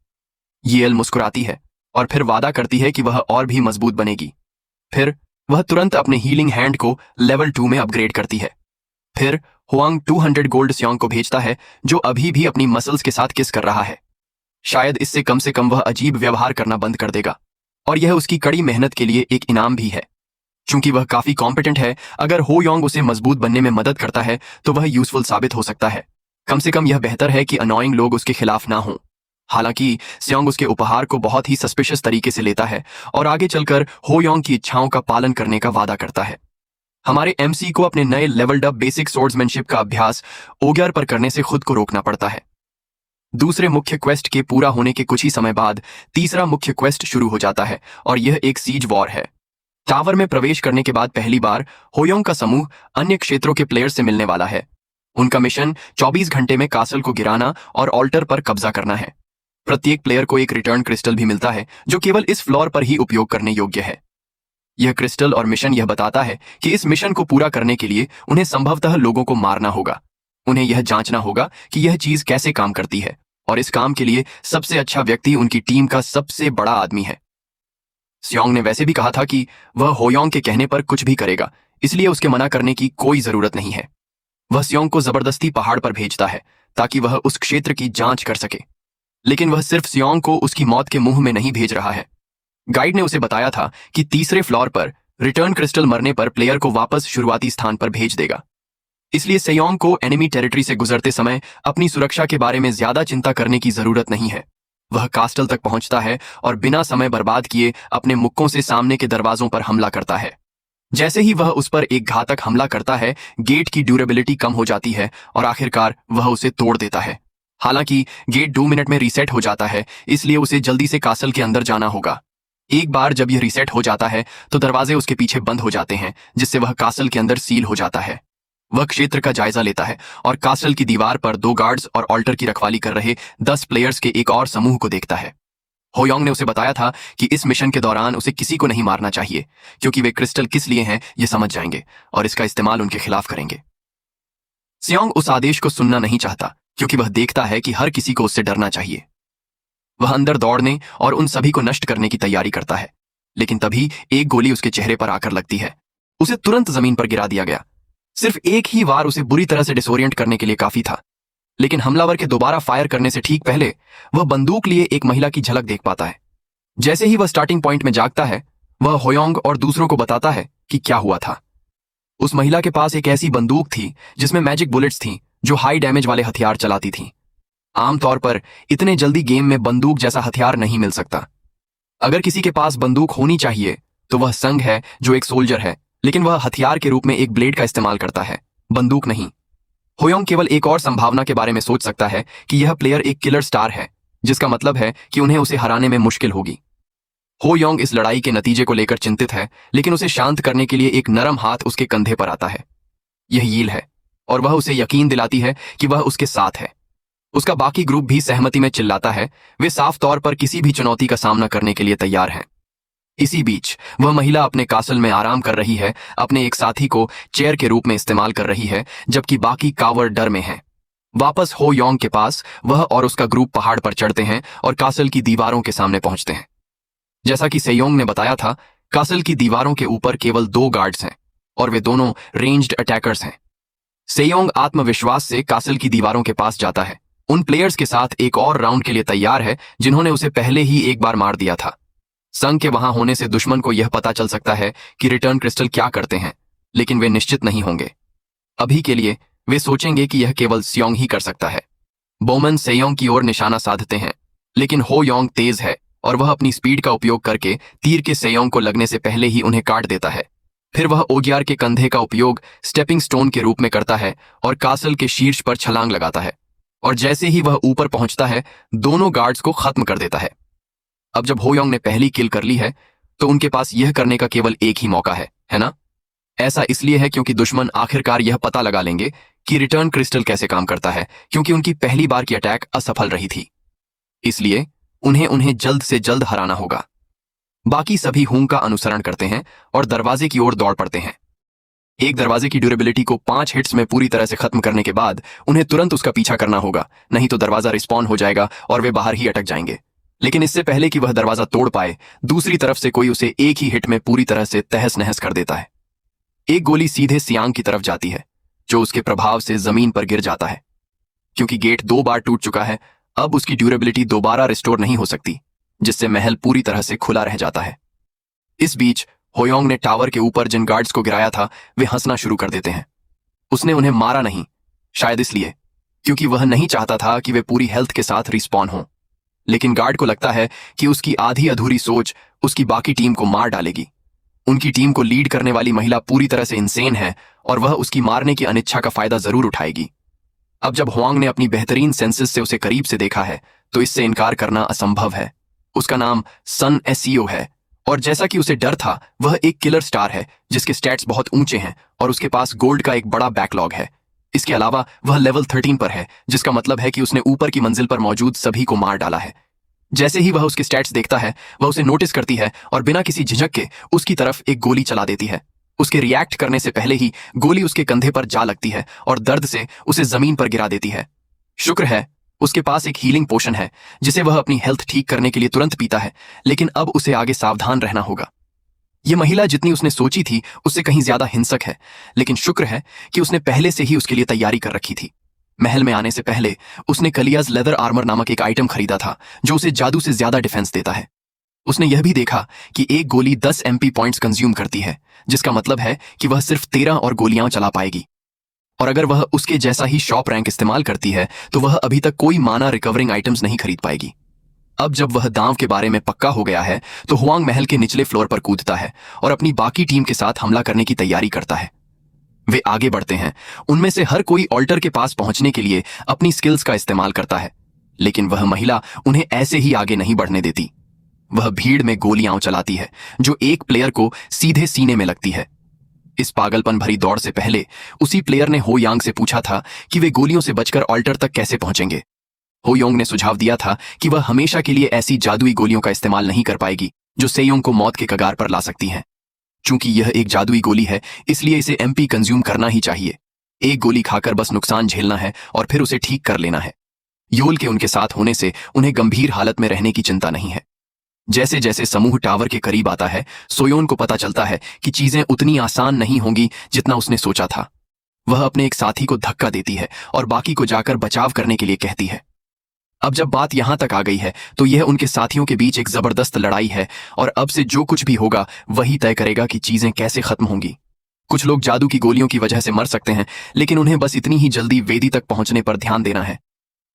यील मुस्कुराती है और फिर वादा करती है कि वह और भी मजबूत बनेगी। फिर वह तुरंत अपने हीलिंग हैंड को लेवल 2 में अपग्रेड करती है। फिर हुआंग 200 गोल्ड सियोंग को भेजता है, जो अभी भी अपनी मसल्स के साथ किस कर रहा है। शायद इससे कम से कम वह अजीब व्यवहार करना बंद कर देगा, और यह उसकी कड़ी मेहनत के लिए एक इनाम भी है। चूंकि वह काफी कॉम्पिटेंट है, अगर हो योंग उसे मजबूत बनने में मदद करता है तो वह यूजफुल साबित हो सकता है। कम से कम यह बेहतर है कि अनोइंग लोग उसके खिलाफ ना हों। हालांकि सियोंग उसके उपहार को बहुत ही सस्पिशियस तरीके से लेता है और आगे चलकर हो योंग की इच्छाओं का पालन करने का वादा करता है। हमारे एमसी को अपने नए लेवल्ड अप बेसिक स्वॉर्ड्समैनशिप का अभ्यास ओग्यार पर करने से खुद को रोकना पड़ता है। दूसरे मुख्य क्वेस्ट के पूरा होने के कुछ ही समय बाद तीसरा मुख्य क्वेस्ट शुरू हो जाता है, और यह एक सीज वॉर है। टावर में प्रवेश करने के बाद पहली बार होयोंग का समूह अन्य क्षेत्रों के प्लेयर्स से मिलने वाला है। उनका मिशन 24 घंटे में कासल को गिराना और ऑल्टर पर कब्जा करना है। प्रत्येक प्लेयर को एक रिटर्न क्रिस्टल भी मिलता है, जो केवल इस फ्लोर पर ही उपयोग करने योग्य है। यह क्रिस्टल और मिशन यह बताता है कि इस मिशन को पूरा करने के लिए उन्हें संभवतः लोगों को मारना होगा। उन्हें यह जांचना होगा कि यह चीज कैसे काम करती है, और इस काम के लिए सबसे अच्छा व्यक्ति उनकी टीम का सबसे बड़ा आदमी है। सियोंग ने वैसे भी कहा था कि वह होयोंग के कहने पर कुछ भी करेगा, इसलिए उसके मना करने की कोई जरूरत नहीं है। वह सियोंग को जबरदस्ती पहाड़ पर भेजता है ताकि वह उस क्षेत्र की जांच कर सके, लेकिन वह सिर्फ सियोंग को उसकी मौत के मुंह में नहीं भेज रहा है। गाइड ने उसे बताया था कि तीसरे फ्लोर पर रिटर्न क्रिस्टल मरने पर प्लेयर को वापस शुरुआती स्थान पर भेज देगा। इसलिए सियोंग को एनिमी टेरिटरी से गुजरते समय अपनी सुरक्षा के बारे में ज्यादा चिंता करने की जरूरत नहीं है। वह कास्टल तक पहुंचता है और बिना समय बर्बाद किए अपने मुक्कों से सामने के दरवाजों पर हमला करता है। जैसे ही वह उस पर एक घातक हमला करता है, गेट की ड्यूरेबिलिटी कम हो जाती है और आखिरकार वह उसे तोड़ देता है। हालांकि गेट 2 मिनट में रीसेट हो जाता है, इसलिए उसे जल्दी से कासल के अंदर जाना होगा। एक बार जब यह रीसेट हो जाता है तो दरवाजे उसके पीछे बंद हो जाते हैं, जिससे वह कासल के अंदर सील हो जाता है। वह क्षेत्र का जायजा लेता है और कासल की दीवार पर 2 गार्ड्स और ऑल्टर की रखवाली कर रहे 10 प्लेयर्स के एक और समूह को देखता है। होयोंग ने उसे बताया था कि इस मिशन के दौरान उसे किसी को नहीं मारना चाहिए, क्योंकि वे क्रिस्टल किस लिए हैं ये समझ जाएंगे और इसका इस्तेमाल उनके खिलाफ करेंगे। सियोंग उस आदेश को सुनना नहीं चाहता, क्योंकि वह देखता है कि हर किसी को उससे डरना चाहिए। वह अंदर दौड़ने और उन सभी को नष्ट करने की तैयारी करता है, लेकिन तभी एक गोली उसके चेहरे पर आकर लगती है। उसे तुरंत जमीन पर गिरा दिया गया। सिर्फ एक ही वार उसे बुरी तरह से डिसोरिएंट करने के लिए काफी था, लेकिन हमलावर के दोबारा फायर करने से ठीक पहले वह बंदूक लिए एक महिला की झलक देख पाता है। जैसे ही वह स्टार्टिंग पॉइंट में जागता है, वह होयोंग और दूसरों को बताता है कि क्या हुआ था। उस महिला के पास एक ऐसी बंदूक थी जिसमें मैजिक बुलेट्स थीं, जो हाई डैमेज वाले हथियार चलाती थीं। आमतौर पर इतने जल्दी गेम में बंदूक जैसा हथियार नहीं मिल सकता। अगर किसी के पास बंदूक होनी चाहिए तो वह संग है, जो एक सोल्जर है, लेकिन वह हथियार के रूप में एक ब्लेड का इस्तेमाल करता है, बंदूक नहीं। होयोंग केवल एक और संभावना के बारे में सोच सकता है कि यह प्लेयर एक किलर स्टार है, जिसका मतलब है कि उन्हें उसे हराने में मुश्किल होगी। होयोंग इस लड़ाई के नतीजे को लेकर चिंतित है, लेकिन उसे शांत करने के लिए एक नरम हाथ उसके कंधे पर आता है। यह यील है, और वह उसे यकीन दिलाती है कि वह उसके साथ है। उसका बाकी ग्रुप भी सहमति में चिल्लाता है। वे साफ तौर पर किसी भी चुनौती का सामना करने के लिए तैयार हैं। इसी बीच वह महिला अपने कासल में आराम कर रही है, अपने एक साथी को चेयर के रूप में इस्तेमाल कर रही है, जबकि बाकी कावर डर में हैं। वापस होयोंग के पास वह और उसका ग्रुप पहाड़ पर चढ़ते हैं और कासल की दीवारों के सामने पहुंचते हैं। जैसा कि सेयोंग ने बताया था, कासल की दीवारों के ऊपर केवल 2 गार्ड्स हैं और वे दोनों रेंज्ड अटैकर्स हैं। सेयोंग आत्मविश्वास से कासल की दीवारों के पास जाता है, उन प्लेयर्स के साथ एक और राउंड के लिए तैयार है जिन्होंने उसे पहले ही एक बार मार दिया था। संघ के वहां होने से दुश्मन को यह पता चल सकता है कि रिटर्न क्रिस्टल क्या करते हैं, लेकिन वे निश्चित नहीं होंगे। अभी के लिए वे सोचेंगे कि यह केवल सियोंग ही कर सकता है। बोमन सेयोंग की ओर निशाना साधते हैं, लेकिन होयोंग तेज है और वह अपनी स्पीड का उपयोग करके तीर के सेयोंग को लगने से पहले ही उन्हें काट देता है। फिर वह ओग्यार के कंधे का उपयोग स्टेपिंग स्टोन के रूप में करता है और कासल के शीर्ष पर छलांग लगाता है, और जैसे ही वह ऊपर पहुंचता है, दोनों गार्ड्स को खत्म कर देता है। अब जब होयोंग ने पहली किल कर ली है, तो उनके पास यह करने का केवल एक ही मौका है ना? ऐसा इसलिए है क्योंकि दुश्मन आखिरकार यह पता लगा लेंगे कि रिटर्न क्रिस्टल कैसे काम करता है, क्योंकि उनकी पहली बार की अटैक असफल रही थी। इसलिए उन्हें जल्द से जल्द हराना होगा। बाकी सभी हुंग का अनुसरण करते हैं और दरवाजे की ओर दौड़ पड़ते हैं। एक दरवाजे की ड्यूरेबिलिटी को 5 हिट्स में पूरी तरह से खत्म करने के बाद उन्हें तुरंत उसका पीछा करना होगा, नहीं तो दरवाजा रिस्पॉन हो जाएगा और वे बाहर ही अटक जाएंगे। लेकिन इससे पहले कि वह दरवाजा तोड़ पाए, दूसरी तरफ से कोई उसे एक ही हिट में पूरी तरह से तहस नहस कर देता है। एक गोली सीधे सियांग की तरफ जाती है, जो उसके प्रभाव से जमीन पर गिर जाता है। क्योंकि गेट 2 बार टूट चुका है, अब उसकी ड्यूरेबिलिटी दोबारा रिस्टोर नहीं हो सकती, जिससे महल पूरी तरह से खुला रह जाता है। इस बीच होयोंग ने टावर के ऊपर जिन गार्ड्स को गिराया था वे हंसना शुरू कर देते हैं। उसने उन्हें मारा नहीं, शायद इसलिए क्योंकि वह नहीं चाहता था कि वे पूरी हेल्थ के साथ रिस्पॉन हों। लेकिन गार्ड को लगता है कि उसकी आधी अधूरी सोच उसकी बाकी टीम को मार डालेगी। उनकी टीम को लीड करने वाली महिला पूरी तरह से इंसेन है और वह उसकी मारने की अनिच्छा का फायदा जरूर उठाएगी। अब जब हुआंग ने अपनी बेहतरीन सेंसेस से उसे करीब से देखा है तो इससे इनकार करना असंभव है। उसका नाम सन एसईओ है और जैसा कि उसे डर था, वह एक किलर स्टार है जिसके स्टैट्स बहुत ऊंचे हैं और उसके पास गोल्ड का एक बड़ा बैकलॉग है। इसके अलावा वह लेवल 13 पर है, जिसका मतलब है कि उसने ऊपर की मंजिल पर मौजूद सभी को मार डाला है। जैसे ही वह उसके स्टैट्स देखता है, वह उसे नोटिस करती है और बिना किसी झिझक के उसकी तरफ एक गोली चला देती है। उसके रिएक्ट करने से पहले ही गोली उसके कंधे पर जा लगती है और दर्द से उसे जमीन पर गिरा देती है। शुक्र है उसके पास एक हीलिंग पोशन है जिसे वह अपनी हेल्थ ठीक करने के लिए तुरंत पीता है, लेकिन अब उसे आगे सावधान रहना होगा। यह महिला जितनी उसने सोची थी उससे कहीं ज्यादा हिंसक है, लेकिन शुक्र है कि उसने पहले से ही उसके लिए तैयारी कर रखी थी। महल में आने से पहले उसने कलियाज लेदर आर्मर नामक एक आइटम खरीदा था जो उसे जादू से ज्यादा डिफेंस देता है। उसने यह भी देखा कि एक गोली 10 MP पॉइंट्स कंज्यूम करती है, जिसका मतलब है कि वह सिर्फ 13 और गोलियां चला पाएगी। और अगर वह उसके जैसा ही शॉप रैंक इस्तेमाल करती है तो वह अभी तक कोई माना रिकवरिंग आइटम्स नहीं खरीद पाएगी। अब जब वह दांव के बारे में पक्का हो गया है तो हुआंग महल के निचले फ्लोर पर कूदता है और अपनी बाकी टीम के साथ हमला करने की तैयारी करता है। वे आगे बढ़ते हैं। उनमें से हर कोई ऑल्टर के पास पहुंचने के लिए अपनी स्किल्स का इस्तेमाल करता है, लेकिन वह महिला उन्हें ऐसे ही आगे नहीं बढ़ने देती। वह भीड़ में गोलियां चलाती है जो एक प्लेयर को सीधे सीने में लगती है। इस पागलपन भरी दौड़ से पहले उसी प्लेयर ने हो यांग से पूछा था कि वे गोलियों से बचकर ऑल्टर तक कैसे पहुंचेंगे। हो योंग ने सुझाव दिया था कि वह हमेशा के लिए ऐसी जादुई गोलियों का इस्तेमाल नहीं कर पाएगी जो सेयोंग को मौत के कगार पर ला सकती हैं। चूंकि यह एक जादुई गोली है, इसलिए इसे MP कंज्यूम करना ही चाहिए। एक गोली खाकर बस नुकसान झेलना है और फिर उसे ठीक कर लेना है। योल के उनके साथ होने से उन्हें गंभीर हालत में रहने की चिंता नहीं है। जैसे जैसे समूह टावर के करीब आता है, सोयोन को पता चलता है कि चीजें उतनी आसान नहीं होंगी जितना उसने सोचा था। वह अपने एक साथी को धक्का देती है और बाकी को जाकर बचाव करने के लिए कहती है। अब जब बात यहां तक आ गई है तो यह उनके साथियों के बीच एक जबरदस्त लड़ाई है और अब से जो कुछ भी होगा वही तय करेगा कि चीजें कैसे खत्म होंगी। कुछ लोग जादू की गोलियों की वजह से मर सकते हैं, लेकिन उन्हें बस इतनी ही जल्दी वेदी तक पहुंचने पर ध्यान देना है।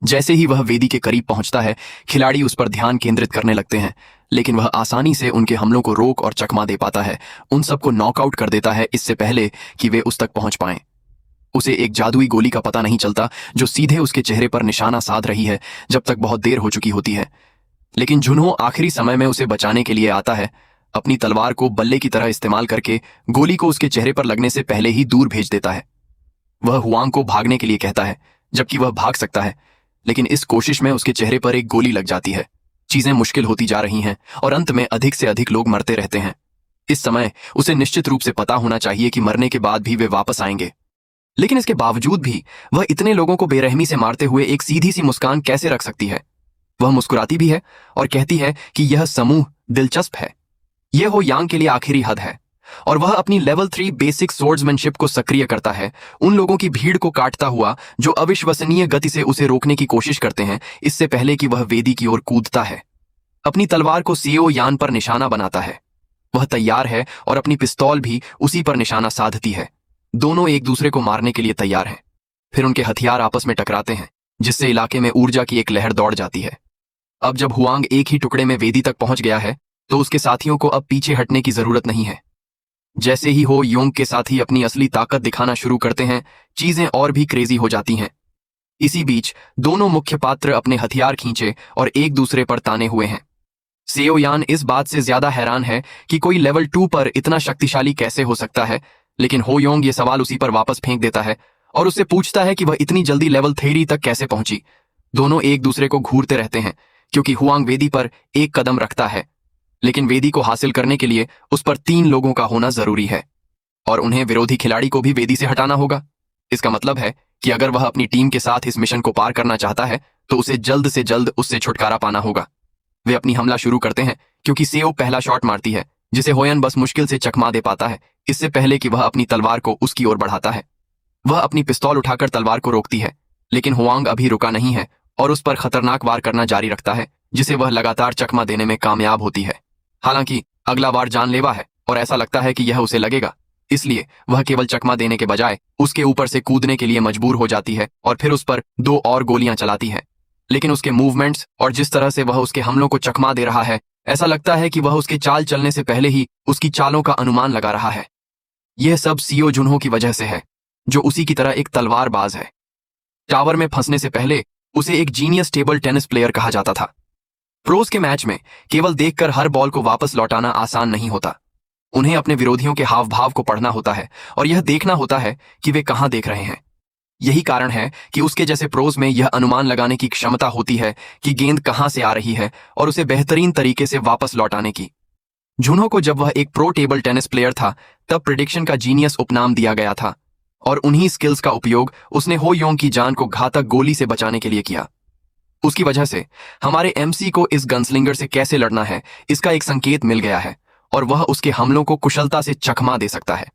जैसे ही वह वेदी के करीब पहुंचता है, खिलाड़ी उस पर ध्यान केंद्रित करने लगते हैं, लेकिन वह आसानी से उनके हमलों को रोक और चकमा दे पाता है, उन सबको नॉकआउट कर देता है इससे पहले कि वे उस तक पहुंच पाएं। उसे एक जादुई गोली का पता नहीं चलता जो सीधे उसके चेहरे पर निशाना साध रही है जब तक बहुत देर हो चुकी होती है। लेकिन जुन्हो आखिरी समय में उसे बचाने के लिए आता है। अपनी तलवार को बल्ले की तरह इस्तेमाल करके गोली को उसके चेहरे पर लगने से पहले ही दूर भेज देता है। वह हुआंग को भागने के लिए कहता है, जबकि वह भाग सकता है, लेकिन इस कोशिश में उसके चेहरे पर एक गोली लग जाती है। चीजें मुश्किल होती जा रही हैं और अंत में अधिक से अधिक लोग मरते रहते हैं। इस समय उसे निश्चित रूप से पता होना चाहिए कि मरने के बाद भी वे वापस आएंगे, लेकिन इसके बावजूद भी वह इतने लोगों को बेरहमी से मारते हुए एक सीधी सी मुस्कान कैसे रख सकती है। वह मुस्कुराती भी है और कहती है कि यह समूह दिलचस्प है। यह हो यांग के लिए आखिरी हद है और वह अपनी लेवल 3 बेसिक सोर्ड्समैनशिप को सक्रिय करता है, उन लोगों की भीड़ को काटता हुआ जो अविश्वसनीय गति से उसे रोकने की कोशिश करते हैं इससे पहले कि वह वेदी की ओर कूदता है। अपनी तलवार को सीओ यान पर निशाना बनाता है। वह तैयार है और अपनी पिस्तौल भी उसी पर निशाना साधती है। दोनों एक दूसरे को मारने के लिए तैयार हैं। फिर उनके हथियार आपस में टकराते हैं, जिससे इलाके में ऊर्जा की एक लहर दौड़ जाती है। अब जब हुआंग एक ही टुकड़े में वेदी तक पहुंच गया है तो उसके साथियों को अब पीछे हटने की जरूरत नहीं है। जैसे ही हो योंग के साथी अपनी असली ताकत दिखाना शुरू करते हैं, चीजें और भी क्रेजी हो जाती हैं। इसी बीच दोनों मुख्य पात्र अपने हथियार खींचे और एक दूसरे पर ताने हुए हैं। सेओ यान इस बात से ज्यादा हैरान है कि कोई लेवल 2 पर इतना शक्तिशाली कैसे हो सकता है, लेकिन हो योंग ये सवाल उसी पर वापस फेंक देता है और उससे पूछता है कि वह इतनी जल्दी लेवल 3 तक कैसे पहुंची। दोनों एक दूसरे को घूरते रहते हैं क्योंकि हुआंग वेदी पर एक कदम रखता है, लेकिन वेदी को हासिल करने के लिए उस पर 3 लोगों का होना जरूरी है और उन्हें विरोधी खिलाड़ी को भी वेदी से हटाना होगा। इसका मतलब है कि अगर वह अपनी टीम के साथ इस मिशन को पार करना चाहता है तो उसे जल्द से जल्द उससे छुटकारा पाना होगा। वे अपनी हमला शुरू करते हैं क्योंकि सेओ पहला शॉट मारती है, जिसे होयन बस मुश्किल से चकमा दे पाता है इससे पहले कि वह अपनी तलवार को उसकी ओर बढ़ाता है। वह अपनी पिस्तौल उठाकर तलवार को रोकती है, लेकिन हुआंग अभी रुका नहीं है और उस पर खतरनाक वार करना जारी रखता है, जिसे वह लगातार चकमा देने में कामयाब होती है। हालांकि अगला वार जानलेवा है और ऐसा लगता है कि यह उसे लगेगा, इसलिए वह केवल चकमा देने के बजाय उसके ऊपर से कूदने के लिए मजबूर हो जाती है और फिर उस पर 2 और गोलियां चलाती है। लेकिन उसके मूवमेंट्स और जिस तरह से वह उसके हमलों को चकमा दे रहा है, ऐसा लगता है कि वह उसके चाल चलने से पहले ही उसकी चालों का अनुमान लगा रहा है। यह सब सियो जुनहो की वजह से है, जो उसी की तरह एक तलवारबाज है। टावर में फंसने से पहले उसे एक जीनियस टेबल टेनिस प्लेयर कहा जाता था। प्रोज के मैच में केवल देखकर हर बॉल को वापस लौटाना आसान नहीं होता। उन्हें अपने विरोधियों के हाव भाव को पढ़ना होता है और यह देखना होता है कि वे कहां देख रहे हैं। यही कारण है कि उसके जैसे प्रोज में यह अनुमान लगाने की क्षमता होती है कि गेंद कहां से आ रही है और उसे बेहतरीन तरीके से वापस लौटाने की। जुनहो को जब वह एक प्रो टेबल टेनिस प्लेयर था, तब प्रिडिक्शन का जीनियस उपनाम दिया गया था और उन्हीं स्किल्स का उपयोग उसने हो योंग की जान को घातक गोली से बचाने के लिए किया। उसकी वजह से हमारे एमसी को इस गनस्लिंगर से कैसे लड़ना है, इसका एक संकेत मिल गया है और वह उसके हमलों को कुशलता से चकमा दे सकता है।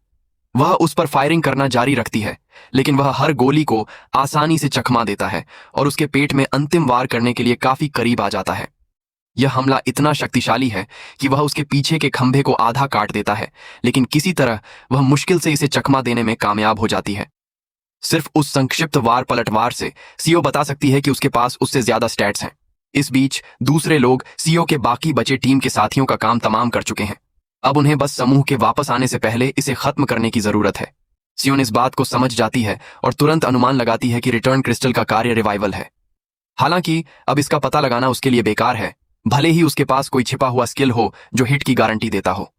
वह उस पर फायरिंग करना जारी रखती है, लेकिन वह हर गोली को आसानी से चकमा देता है और उसके पेट में अंतिम वार करने के लिए काफी करीब आ जाता है। यह हमला इतना शक्तिशाली है कि वह उसके पीछे के खंभे को आधा काट देता है, लेकिन किसी तरह वह मुश्किल से इसे चकमा देने में कामयाब हो जाती है। सिर्फ उस संक्षिप्त वार पलटवार से सीओ बता सकती है कि उसके पास उससे ज्यादा स्टैट्स हैं। इस बीच दूसरे लोग सीओ के बाकी बचे टीम के साथियों का काम तमाम कर चुके हैं। अब उन्हें बस समूह के वापस आने से पहले इसे खत्म करने की जरूरत है। सियोन इस बात को समझ जाती है और तुरंत अनुमान लगाती है कि रिटर्न क्रिस्टल का कार्य रिवाइवल है। हालांकि अब इसका पता लगाना उसके लिए बेकार है, भले ही उसके पास कोई छिपा हुआ स्किल हो जो हिट की गारंटी देता हो।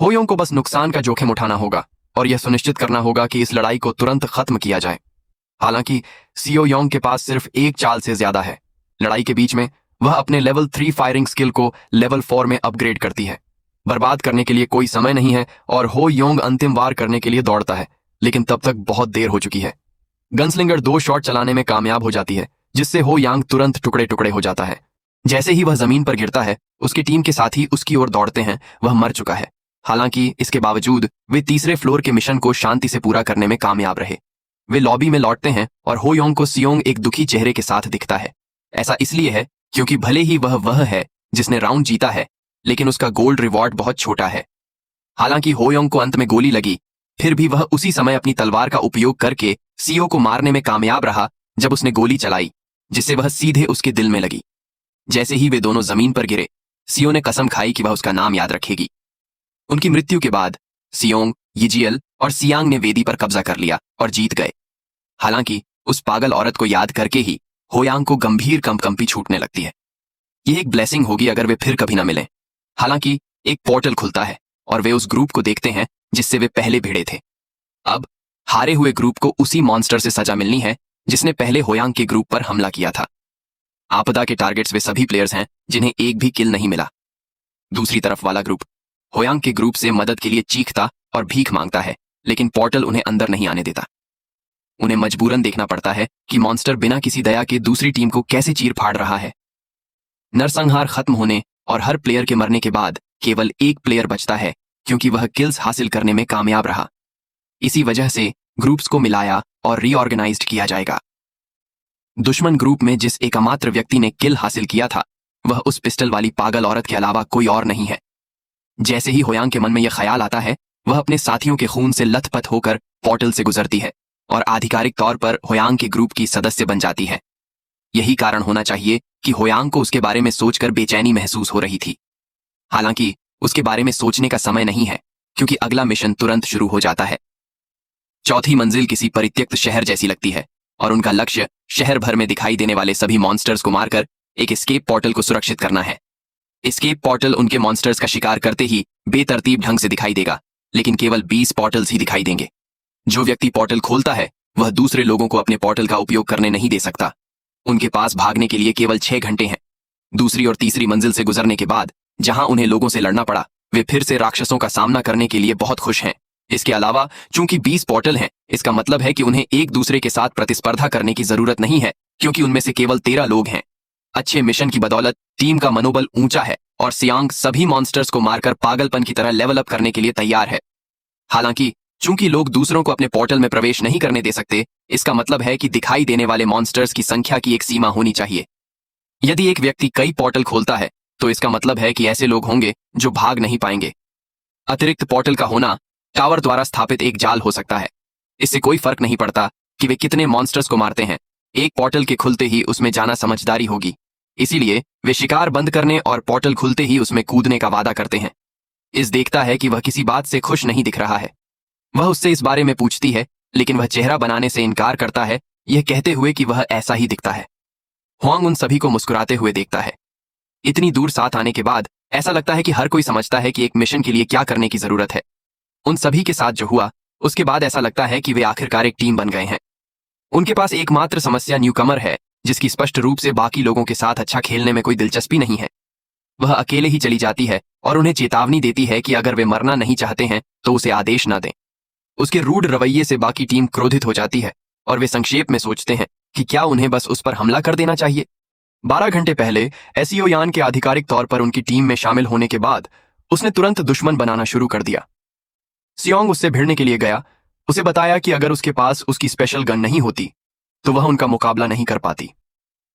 होयोंग को बस नुकसान का जोखिम उठाना होगा और यह सुनिश्चित करना होगा कि इस लड़ाई को तुरंत खत्म किया जाए। हालांकि सियो योंग के पास सिर्फ एक चाल से ज्यादा है। लड़ाई के बीच में वह अपने लेवल 3 फायरिंग स्किल को लेवल 4 में अपग्रेड करती है। बर्बाद करने के लिए कोई समय नहीं है और हो योंग अंतिम वार करने के लिए दौड़ता है, लेकिन तब तक बहुत देर हो चुकी है। गनस्लिंगर 2 शॉट चलाने में कामयाब हो जाती है, जिससे हो यांग तुरंत टुकड़े टुकड़े हो जाता है। जैसे ही वह जमीन पर गिरता है, उसकी टीम के साथी उसकी ओर दौड़ते हैं। वह मर चुका है। हालांकि इसके बावजूद वे तीसरे फ्लोर के मिशन को शांति से पूरा करने में कामयाब रहे। वे लॉबी में लौटते हैं और हो योंग को सियोंग एक दुखी चेहरे के साथ दिखता है। ऐसा इसलिए है क्योंकि भले ही वह है जिसने राउंड जीता है, लेकिन उसका गोल्ड रिवॉर्ड बहुत छोटा है। हालांकि हो योंग को अंत में गोली लगी, फिर भी वह उसी समय अपनी तलवार का उपयोग करके सीओ को मारने में कामयाब रहा जब उसने गोली चलाई, जिससे वह सीधे उसके दिल में लगी। जैसे ही वे दोनों जमीन पर गिरे, सीओ ने कसम खाई कि वह उसका नाम याद रखेगी। उनकी मृत्यु के बाद सियोंग, यिजियल और सियांग ने वेदी पर कब्जा कर लिया और जीत गए। हालांकि उस पागल औरत को याद करके ही होयांग को गंभीर कंपकंपी छूटने लगती है। यह एक ब्लेसिंग होगी अगर वे फिर कभी ना मिलें। हालांकि एक पोर्टल खुलता है और वे उस ग्रुप को देखते हैं जिससे वे पहले भिड़े थे। अब हारे हुए ग्रुप को उसी मॉन्स्टर से सजा मिलनी है जिसने पहले होयांग के ग्रुप पर हमला किया था। आपदा के टारगेट्स वे सभी प्लेयर्स हैं जिन्हें एक भी किल नहीं मिला। दूसरी तरफ वाला ग्रुप होयांग के ग्रुप से मदद के लिए चीखता और भीख मांगता है, लेकिन पोर्टल उन्हें अंदर नहीं आने देता। उन्हें मजबूरन देखना पड़ता है कि मॉन्स्टर बिना किसी दया के दूसरी टीम को कैसे चीर फाड़ रहा है। नरसंहार खत्म होने और हर प्लेयर के मरने के बाद केवल एक प्लेयर बचता है, क्योंकि वह किल्स हासिल करने में कामयाब रहा। इसी वजह से ग्रुप्स को मिलाया और रीऑर्गेनाइज्ड किया जाएगा। दुश्मन ग्रुप में जिस एकमात्र व्यक्ति ने किल हासिल किया था, वह उस पिस्टल वाली पागल औरत के अलावा कोई और नहीं है। जैसे ही होयांग के मन में यह ख्याल आता है, वह अपने साथियों के खून से लथपथ होकर पोर्टल से गुजरती है और आधिकारिक तौर पर होयांग के ग्रुप की सदस्य बन जाती है। यही कारण होना चाहिए कि होयांग को उसके बारे में सोचकर बेचैनी महसूस हो रही थी। हालांकि उसके बारे में सोचने का समय नहीं है, क्योंकि अगला मिशन तुरंत शुरू हो जाता है। चौथी मंजिल किसी परित्यक्त शहर जैसी लगती है और उनका लक्ष्य शहर भर में दिखाई देने वाले सभी मॉन्स्टर्स को मारकर एक एस्केप पोर्टल को सुरक्षित करना है। एस्केप पोर्टल उनके मॉन्स्टर्स का शिकार करते ही बेतरतीब ढंग से दिखाई देगा, लेकिन केवल 20 पोर्टल्स ही दिखाई देंगे। जो व्यक्ति पोर्टल खोलता है, वह दूसरे लोगों को अपने पोर्टल का उपयोग करने नहीं दे सकता। उनके पास भागने के लिए केवल 6 घंटे हैं। दूसरी और तीसरी मंजिल से गुजरने के बाद, जहां उन्हें लोगों से लड़ना पड़ा, वे फिर से राक्षसों का सामना करने के लिए बहुत खुश हैं। इसके अलावा चूंकि 20 पोर्टल हैं, इसका मतलब है कि उन्हें एक दूसरे के साथ प्रतिस्पर्धा करने की जरूरत नहीं है, क्योंकि उनमें से केवल 13 लोग हैं। अच्छे मिशन की बदौलत टीम का मनोबल ऊंचा है और सियांग सभी मॉन्स्टर्स को मारकर पागलपन की तरह लेवल अप करने के लिए तैयार है। हालांकि चूंकि लोग दूसरों को अपने पोर्टल में प्रवेश नहीं करने दे सकते, इसका मतलब है कि दिखाई देने वाले मॉन्स्टर्स की संख्या की एक सीमा होनी चाहिए। यदि एक व्यक्ति कई पोर्टल खोलता है तो इसका मतलब है कि ऐसे लोग होंगे जो भाग नहीं पाएंगे। अतिरिक्त पोर्टल का होना टावर द्वारा स्थापित एक जाल हो सकता है। इससे कोई फर्क नहीं पड़ता कि वे कितने मॉन्स्टर्स को मारते हैं, एक पोर्टल के खुलते ही उसमें जाना समझदारी होगी। इसीलिए वे शिकार बंद करने और पोर्टल खुलते ही उसमें कूदने का वादा करते हैं। इस देखता है कि वह किसी बात से खुश नहीं दिख रहा है। वह उससे इस बारे में पूछती है, लेकिन वह चेहरा बनाने से इनकार करता है, यह कहते हुए कि वह ऐसा ही दिखता है। हुआंग उन सभी को मुस्कुराते हुए देखता है। इतनी दूर साथ आने के बाद ऐसा लगता है कि हर कोई समझता है कि एक मिशन के लिए क्या करने की जरूरत है। उन सभी के साथ जो हुआ उसके बाद ऐसा लगता है कि वे आखिरकार एक टीम बन गए हैं। उनके पास एकमात्र समस्या न्यूकमर है, जिसकी स्पष्ट रूप से बाकी लोगों के साथ अच्छा खेलने में कोई दिलचस्पी नहीं है। वह अकेले ही चली जाती है और उन्हें चेतावनी देती है कि अगर वे मरना नहीं चाहते हैं तो उसे आदेश न दें। उसके रूड रवैये से बाकी टीम क्रोधित हो जाती है और वे संक्षेप में सोचते हैं कि क्या उन्हें बस उस पर हमला कर देना चाहिए। 12 घंटे पहले एसईओ यान के आधिकारिक तौर पर उनकी टीम में शामिल होने के बाद उसने तुरंत दुश्मन बनाना शुरू कर दिया। सियोंग उससे भिड़ने के लिए गया। उसे बताया कि अगर उसके पास उसकी स्पेशल गन नहीं होती तो वह उनका मुकाबला नहीं कर पाती।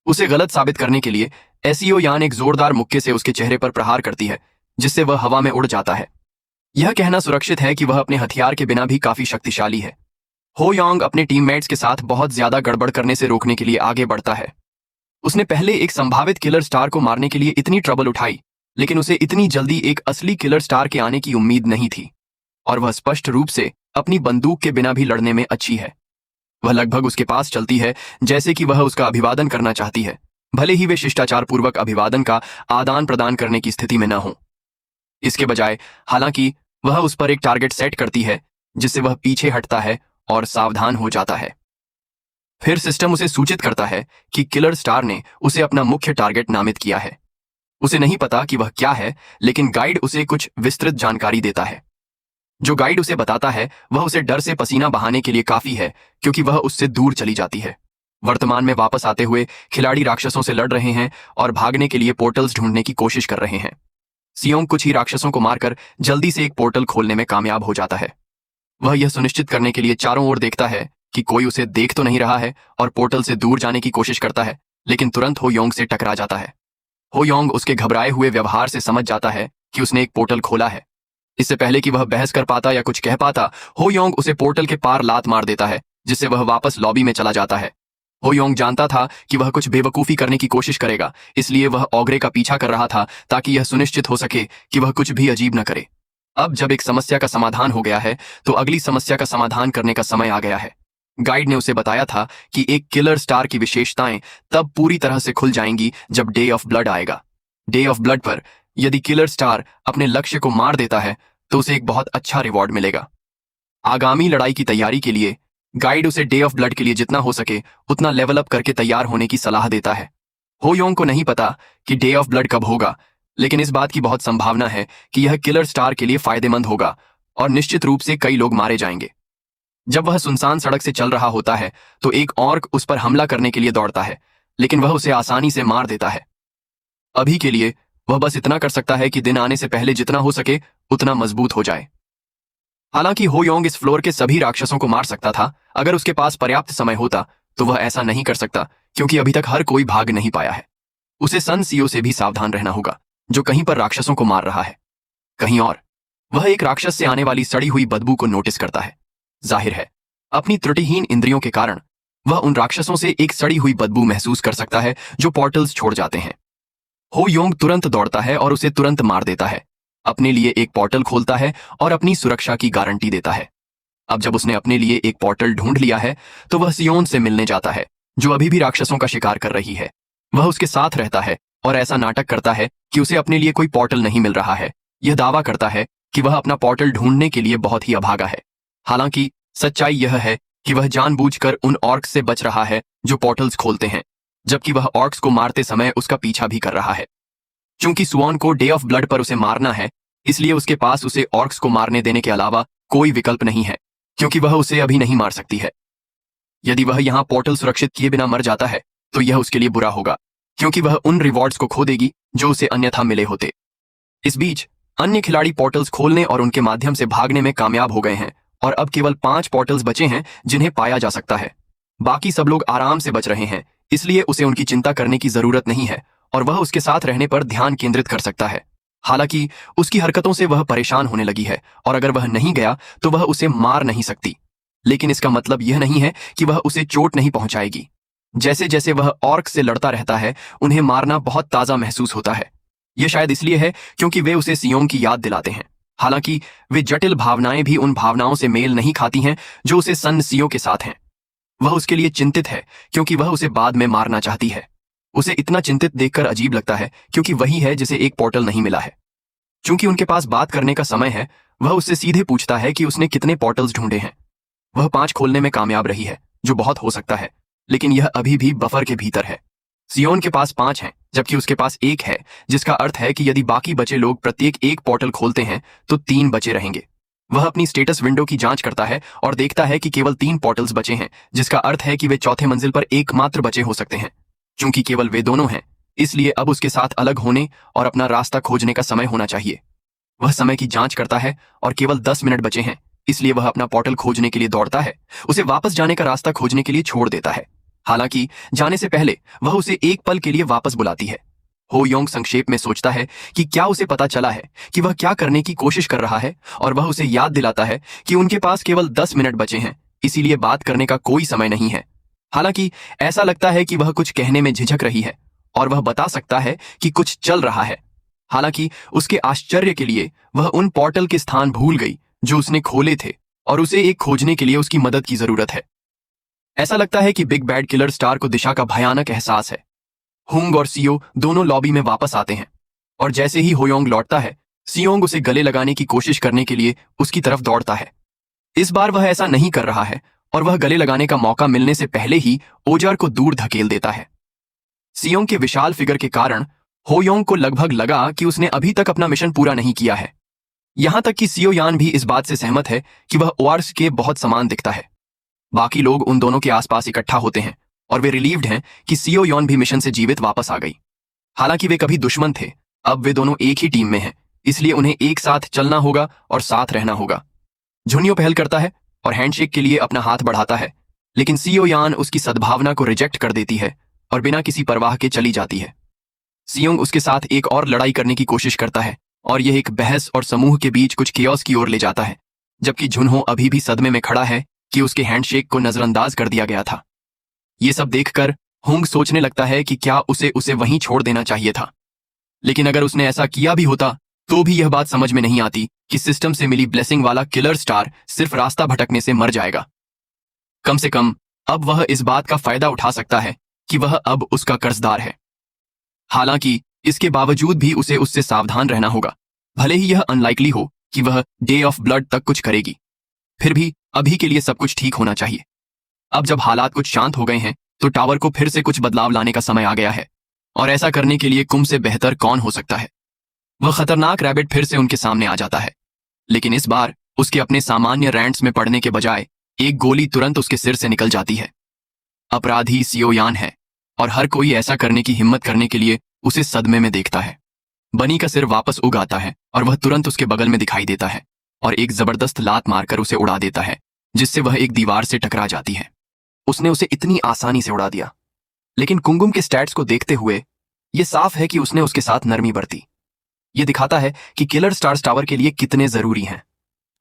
उसे गलत साबित करने के लिए एसईओ यान एक जोरदार मुक्के से उसके चेहरे पर प्रहार करती है, जिससे वह हवा में उड़ जाता है। यह कहना सुरक्षित है कि वह अपने हथियार के बिना भी काफी शक्तिशाली है। हो यांग अपने टीममेट्स के साथ बहुत ज्यादा गड़बड़ करने से रोकने के लिए आगे बढ़ता है। उसने पहले एक संभावित किलर स्टार को मारने के लिए इतनी ट्रबल उठाई, लेकिन उसे इतनी जल्दी एक असली किलर स्टार के आने की उम्मीद नहीं थी, और वह स्पष्ट रूप से अपनी बंदूक के बिना भी लड़ने में अच्छी है। वह लगभग उसके पास चलती है जैसे कि वह उसका अभिवादन करना चाहती है, भले ही वे शिष्टाचार पूर्वक अभिवादन का आदान प्रदान करने की स्थिति में न हो। इसके बजाय हालांकि वह उस पर एक टारगेट सेट करती है, जिससे वह पीछे हटता है और सावधान हो जाता है। फिर सिस्टम उसे सूचित करता है कि किलर स्टार ने उसे अपना मुख्य टारगेट नामित किया है। उसे नहीं पता कि वह क्या है, लेकिन गाइड उसे कुछ विस्तृत जानकारी देता है। जो गाइड उसे बताता है वह उसे डर से पसीना बहाने के लिए काफी है, क्योंकि वह उससे दूर चली जाती है। वर्तमान में वापस आते हुए खिलाड़ी राक्षसों से लड़ रहे हैं और भागने के लिए पोर्टल्स ढूंढने की कोशिश कर रहे हैं। सियोंग कुछ ही राक्षसों को मारकर जल्दी से एक पोर्टल खोलने में कामयाब हो जाता है। वह यह सुनिश्चित करने के लिए चारों ओर देखता है कि कोई उसे देख तो नहीं रहा है और पोर्टल से दूर जाने की कोशिश करता है, लेकिन तुरंत हो योंग से टकरा जाता है। हो योंग उसके घबराए हुए व्यवहार से समझ जाता है कि उसने एक पोर्टल खोला है। इससे पहले कि वह बहस कर पाता या कुछ कह पाता, हो योंग उसे पोर्टल के पार लात मार देता है, जिससे वह वापस लॉबी में चला जाता है। हो योंग जानता था कि वह कुछ बेवकूफी करने की कोशिश करेगा, इसलिए वह ऑग्रे का पीछा कर रहा था ताकि यह सुनिश्चित हो सके कि वह कुछ भी अजीब न करे। अब जब एक समस्या का समाधान हो गया है तो अगली समस्या का समाधान करने का समय आ गया है। गाइड ने उसे बताया था कि एक किलर स्टार की विशेषताएं तब पूरी तरह से खुल जाएंगी जब डे ऑफ ब्लड आएगा। डे ऑफ ब्लड पर यदि किलर स्टार अपने लक्ष्य को मार देता है तो उसे एक बहुत अच्छा रिवॉर्ड मिलेगा। आगामी लड़ाई की तैयारी के लिए गाइड उसे डे ऑफ ब्लड के लिए जितना हो सके उतना लेवल अप करके तैयार होने की सलाह देता है। हो योंग को नहीं पता कि डे ऑफ ब्लड कब होगा, लेकिन इस बात की बहुत संभावना है कि यह किलर स्टार के लिए फायदेमंद होगा और निश्चित रूप से कई लोग मारे जाएंगे। जब वह सुनसान सड़क से चल रहा होता है तो एक ऑर्क उस पर हमला करने के लिए दौड़ता है, लेकिन वह उसे आसानी से मार देता है। अभी के लिए वह बस इतना कर सकता है कि दिन आने से पहले जितना हो सके उतना मजबूत हो जाए। हालांकि हो योंग इस फ्लोर के सभी राक्षसों को मार सकता था। अगर उसके पास पर्याप्त समय होता तो वह ऐसा नहीं कर सकता, क्योंकि अभी तक हर कोई भाग नहीं पाया है। उसे सन सीओ से भी सावधान रहना होगा, जो कहीं पर राक्षसों को मार रहा है। कहीं और वह एक राक्षस से आने वाली सड़ी हुई बदबू को नोटिस करता है। जाहिर है, अपनी त्रुटिहीन इंद्रियों के कारण वह उन राक्षसों से एक सड़ी हुई बदबू महसूस कर सकता है जो पोर्टल्स छोड़ जाते हैं। हो योंग तुरंत दौड़ता है और उसे तुरंत मार देता है, अपने लिए एक पोर्टल खोलता है और अपनी सुरक्षा की गारंटी देता है। अब जब उसने अपने लिए एक पोर्टल ढूंढ लिया है तो वह सियोन से मिलने जाता है, जो अभी भी राक्षसों का शिकार कर रही है। वह उसके साथ रहता है और ऐसा नाटक करता है कि उसे अपने लिए कोई पोर्टल नहीं मिल रहा है। यह दावा करता है कि वह अपना पोर्टल ढूंढने के लिए बहुत ही अभागा है। हालांकि सच्चाई यह है कि वह जानबूझकर उन ऑर्क्स से बच रहा है जो पोर्टल्स खोलते हैं, जबकि वह ऑर्क्स को मारते समय उसका पीछा भी कर रहा है। चूंकि सुऑन को डे ऑफ ब्लड पर उसे मारना है, इसलिए उसके पास उसे ऑर्क्स को मारने देने के अलावा कोई विकल्प नहीं है, क्योंकि वह उसे अभी नहीं मार सकती है। यदि वह यहां पोर्टल सुरक्षित किए बिना मर जाता है तो यह उसके लिए बुरा होगा, क्योंकि वह उन रिवॉर्ड्स को खो देगी जो उसे अन्यथा मिले होते। इस बीच अन्य खिलाड़ी पोर्टल्स खोलने और उनके माध्यम से भागने में कामयाब हो गए हैं और अब केवल 5 पोर्टल्स बचे हैं जिन्हें पाया जा सकता है। बाकी सब लोग आराम से बच रहे हैं, इसलिए उसे उनकी चिंता करने की जरूरत नहीं है और वह उसके साथ रहने पर ध्यान केंद्रित कर सकता है। हालांकि उसकी हरकतों से वह परेशान होने लगी है और अगर वह नहीं गया तो वह उसे मार नहीं सकती। लेकिन इसका मतलब यह नहीं है कि वह उसे चोट नहीं पहुंचाएगी। जैसे जैसे वह ऑर्क से लड़ता रहता है, उन्हें मारना बहुत ताजा महसूस होता है। यह शायद इसलिए है क्योंकि वे उसे सियोंग की याद दिलाते हैं। हालांकि वे जटिल भावनाएं भी उन भावनाओं से मेल नहीं खाती हैं जो उसे सन सियो के साथ हैं। वह उसके लिए चिंतित है क्योंकि वह उसे बाद में मारना चाहती है। उसे इतना चिंतित देखकर अजीब लगता है क्योंकि वही है जिसे एक पोर्टल नहीं मिला है। चूंकि उनके पास बात करने का समय है, वह उससे सीधे पूछता है कि उसने कितने पोर्टल्स ढूंढे हैं। वह 5 खोलने में कामयाब रही है, जो बहुत हो सकता है, लेकिन यह अभी भी बफर के भीतर है। सियोन के पास 5 हैं, जबकि उसके पास 1 है, जिसका अर्थ है कि यदि बाकी बचे लोग प्रत्येक एक पोर्टल खोलते हैं तो 3 बचे रहेंगे। वह अपनी स्टेटस विंडो की जांच करता है और देखता है कि केवल 3 पोर्टल्स बचे हैं, जिसका अर्थ है कि वे चौथे मंजिल पर एकमात्र बचे हो सकते हैं। चूंकि केवल वे दोनों हैं, इसलिए अब उसके साथ अलग होने और अपना रास्ता खोजने का समय होना चाहिए। वह समय की जांच करता है और केवल 10 मिनट बचे हैं, इसलिए वह अपना पोर्टल खोजने के लिए दौड़ता है। उसे वापस जाने का रास्ता खोजने के लिए छोड़ देता है। हालांकि जाने से पहले वह उसे एक पल के लिए वापस बुलाती है। हो योंग संक्षेप में सोचता है कि क्या उसे पता चला है कि वह क्या करने की कोशिश कर रहा है, और वह उसे याद दिलाता है कि उनके पास केवल 10 मिनट बचे हैं, इसीलिए बात करने का कोई समय नहीं है। हालांकि ऐसा लगता है कि वह कुछ कहने में झिझक रही है और वह बता सकता है कि कुछ चल रहा है। हालांकि उसके आश्चर्य के लिए वह उन पोर्टल के स्थान भूल गई जो उसने खोले थे और उसे एक खोजने के लिए उसकी मदद की जरूरत है। ऐसा लगता है कि बिग बैड किलर स्टार को दिशा का भयानक एहसास है। हुंग और सियो दोनों लॉबी में वापस आते हैं और जैसे ही होयोंग लौटता है, सियोंग उसे गले लगाने की कोशिश करने के लिए उसकी तरफ दौड़ता है। इस बार वह ऐसा नहीं कर रहा है और वह गले लगाने का मौका मिलने से पहले ही ओजार को दूर धकेल देता है। सियोंग के विशाल फिगर के कारण होयोंग को लगभग लगा कि उसने अभी तक अपना मिशन पूरा नहीं किया है। यहां तक कि सियो यान भी इस बात से सहमत है कि वह ओआर्स के बहुत समान दिखता है। बाकी लोग उन दोनों के आसपास इकट्ठा होते हैं और वे रिलीव्ड हैं कि सियो यान भी मिशन से जीवित वापस आ गई। हालांकि वे कभी दुश्मन थे, अब वे दोनों एक ही टीम में हैं, इसलिए उन्हें एक साथ चलना होगा और साथ रहना होगा। झुनियो पहल करता है और हैंडशेक के लिए अपना हाथ बढ़ाता है, लेकिन सियो यान उसकी सद्भावना को रिजेक्ट कर देती है और बिना किसी परवाह के चली जाती है। सियोंग उसके साथ एक और लड़ाई करने की कोशिश करता है और यह एक बहस और समूह के बीच कुछ केओस की ओर ले जाता है, जबकि झुनहो अभी भी सदमे में खड़ा है कि उसके हैंडशेक को नजरअंदाज कर दिया गया था। ये सब देखकर हुंग सोचने लगता है कि क्या उसे वहीं छोड़ देना चाहिए था, लेकिन अगर उसने ऐसा किया भी होता तो भी यह बात समझ में नहीं आती कि सिस्टम से मिली ब्लेसिंग वाला किलर स्टार सिर्फ रास्ता भटकने से मर जाएगा। कम से कम अब वह इस बात का फायदा उठा सकता है कि वह अब उसका कर्जदार है। हालांकि इसके बावजूद भी उसे उससे सावधान रहना होगा, भले ही यह अनलाइकली हो कि वह डे ऑफ ब्लड तक कुछ करेगी। फिर भी अभी के लिए सब कुछ ठीक होना चाहिए। अब जब हालात कुछ शांत हो गए हैं तो टावर को फिर से कुछ बदलाव लाने का समय आ गया है, और ऐसा करने के लिए कुम से बेहतर कौन हो सकता है। वह खतरनाक रैबिट फिर से उनके सामने आ जाता है, लेकिन इस बार उसके अपने सामान्य रैंट्स में पड़ने के बजाय एक गोली तुरंत उसके सिर से निकल जाती है। अपराधी सियो यान है और हर कोई ऐसा करने की हिम्मत करने के लिए उसे सदमे में देखता है। बनी का सिर वापस उग आता है और वह तुरंत उसके बगल में दिखाई देता है और एक जबरदस्त लात मारकर उसे उड़ा देता है, जिससे वह एक दीवार से टकरा जाती है। उसने उसे इतनी आसानी से उड़ा दिया, लेकिन कुंगुम के स्टैट्स को देखते हुए यह साफ है कि उसने उसके साथ नरमी बरती। यह दिखाता है कि किलर स्टार्स टावर के लिए कितने जरूरी हैं।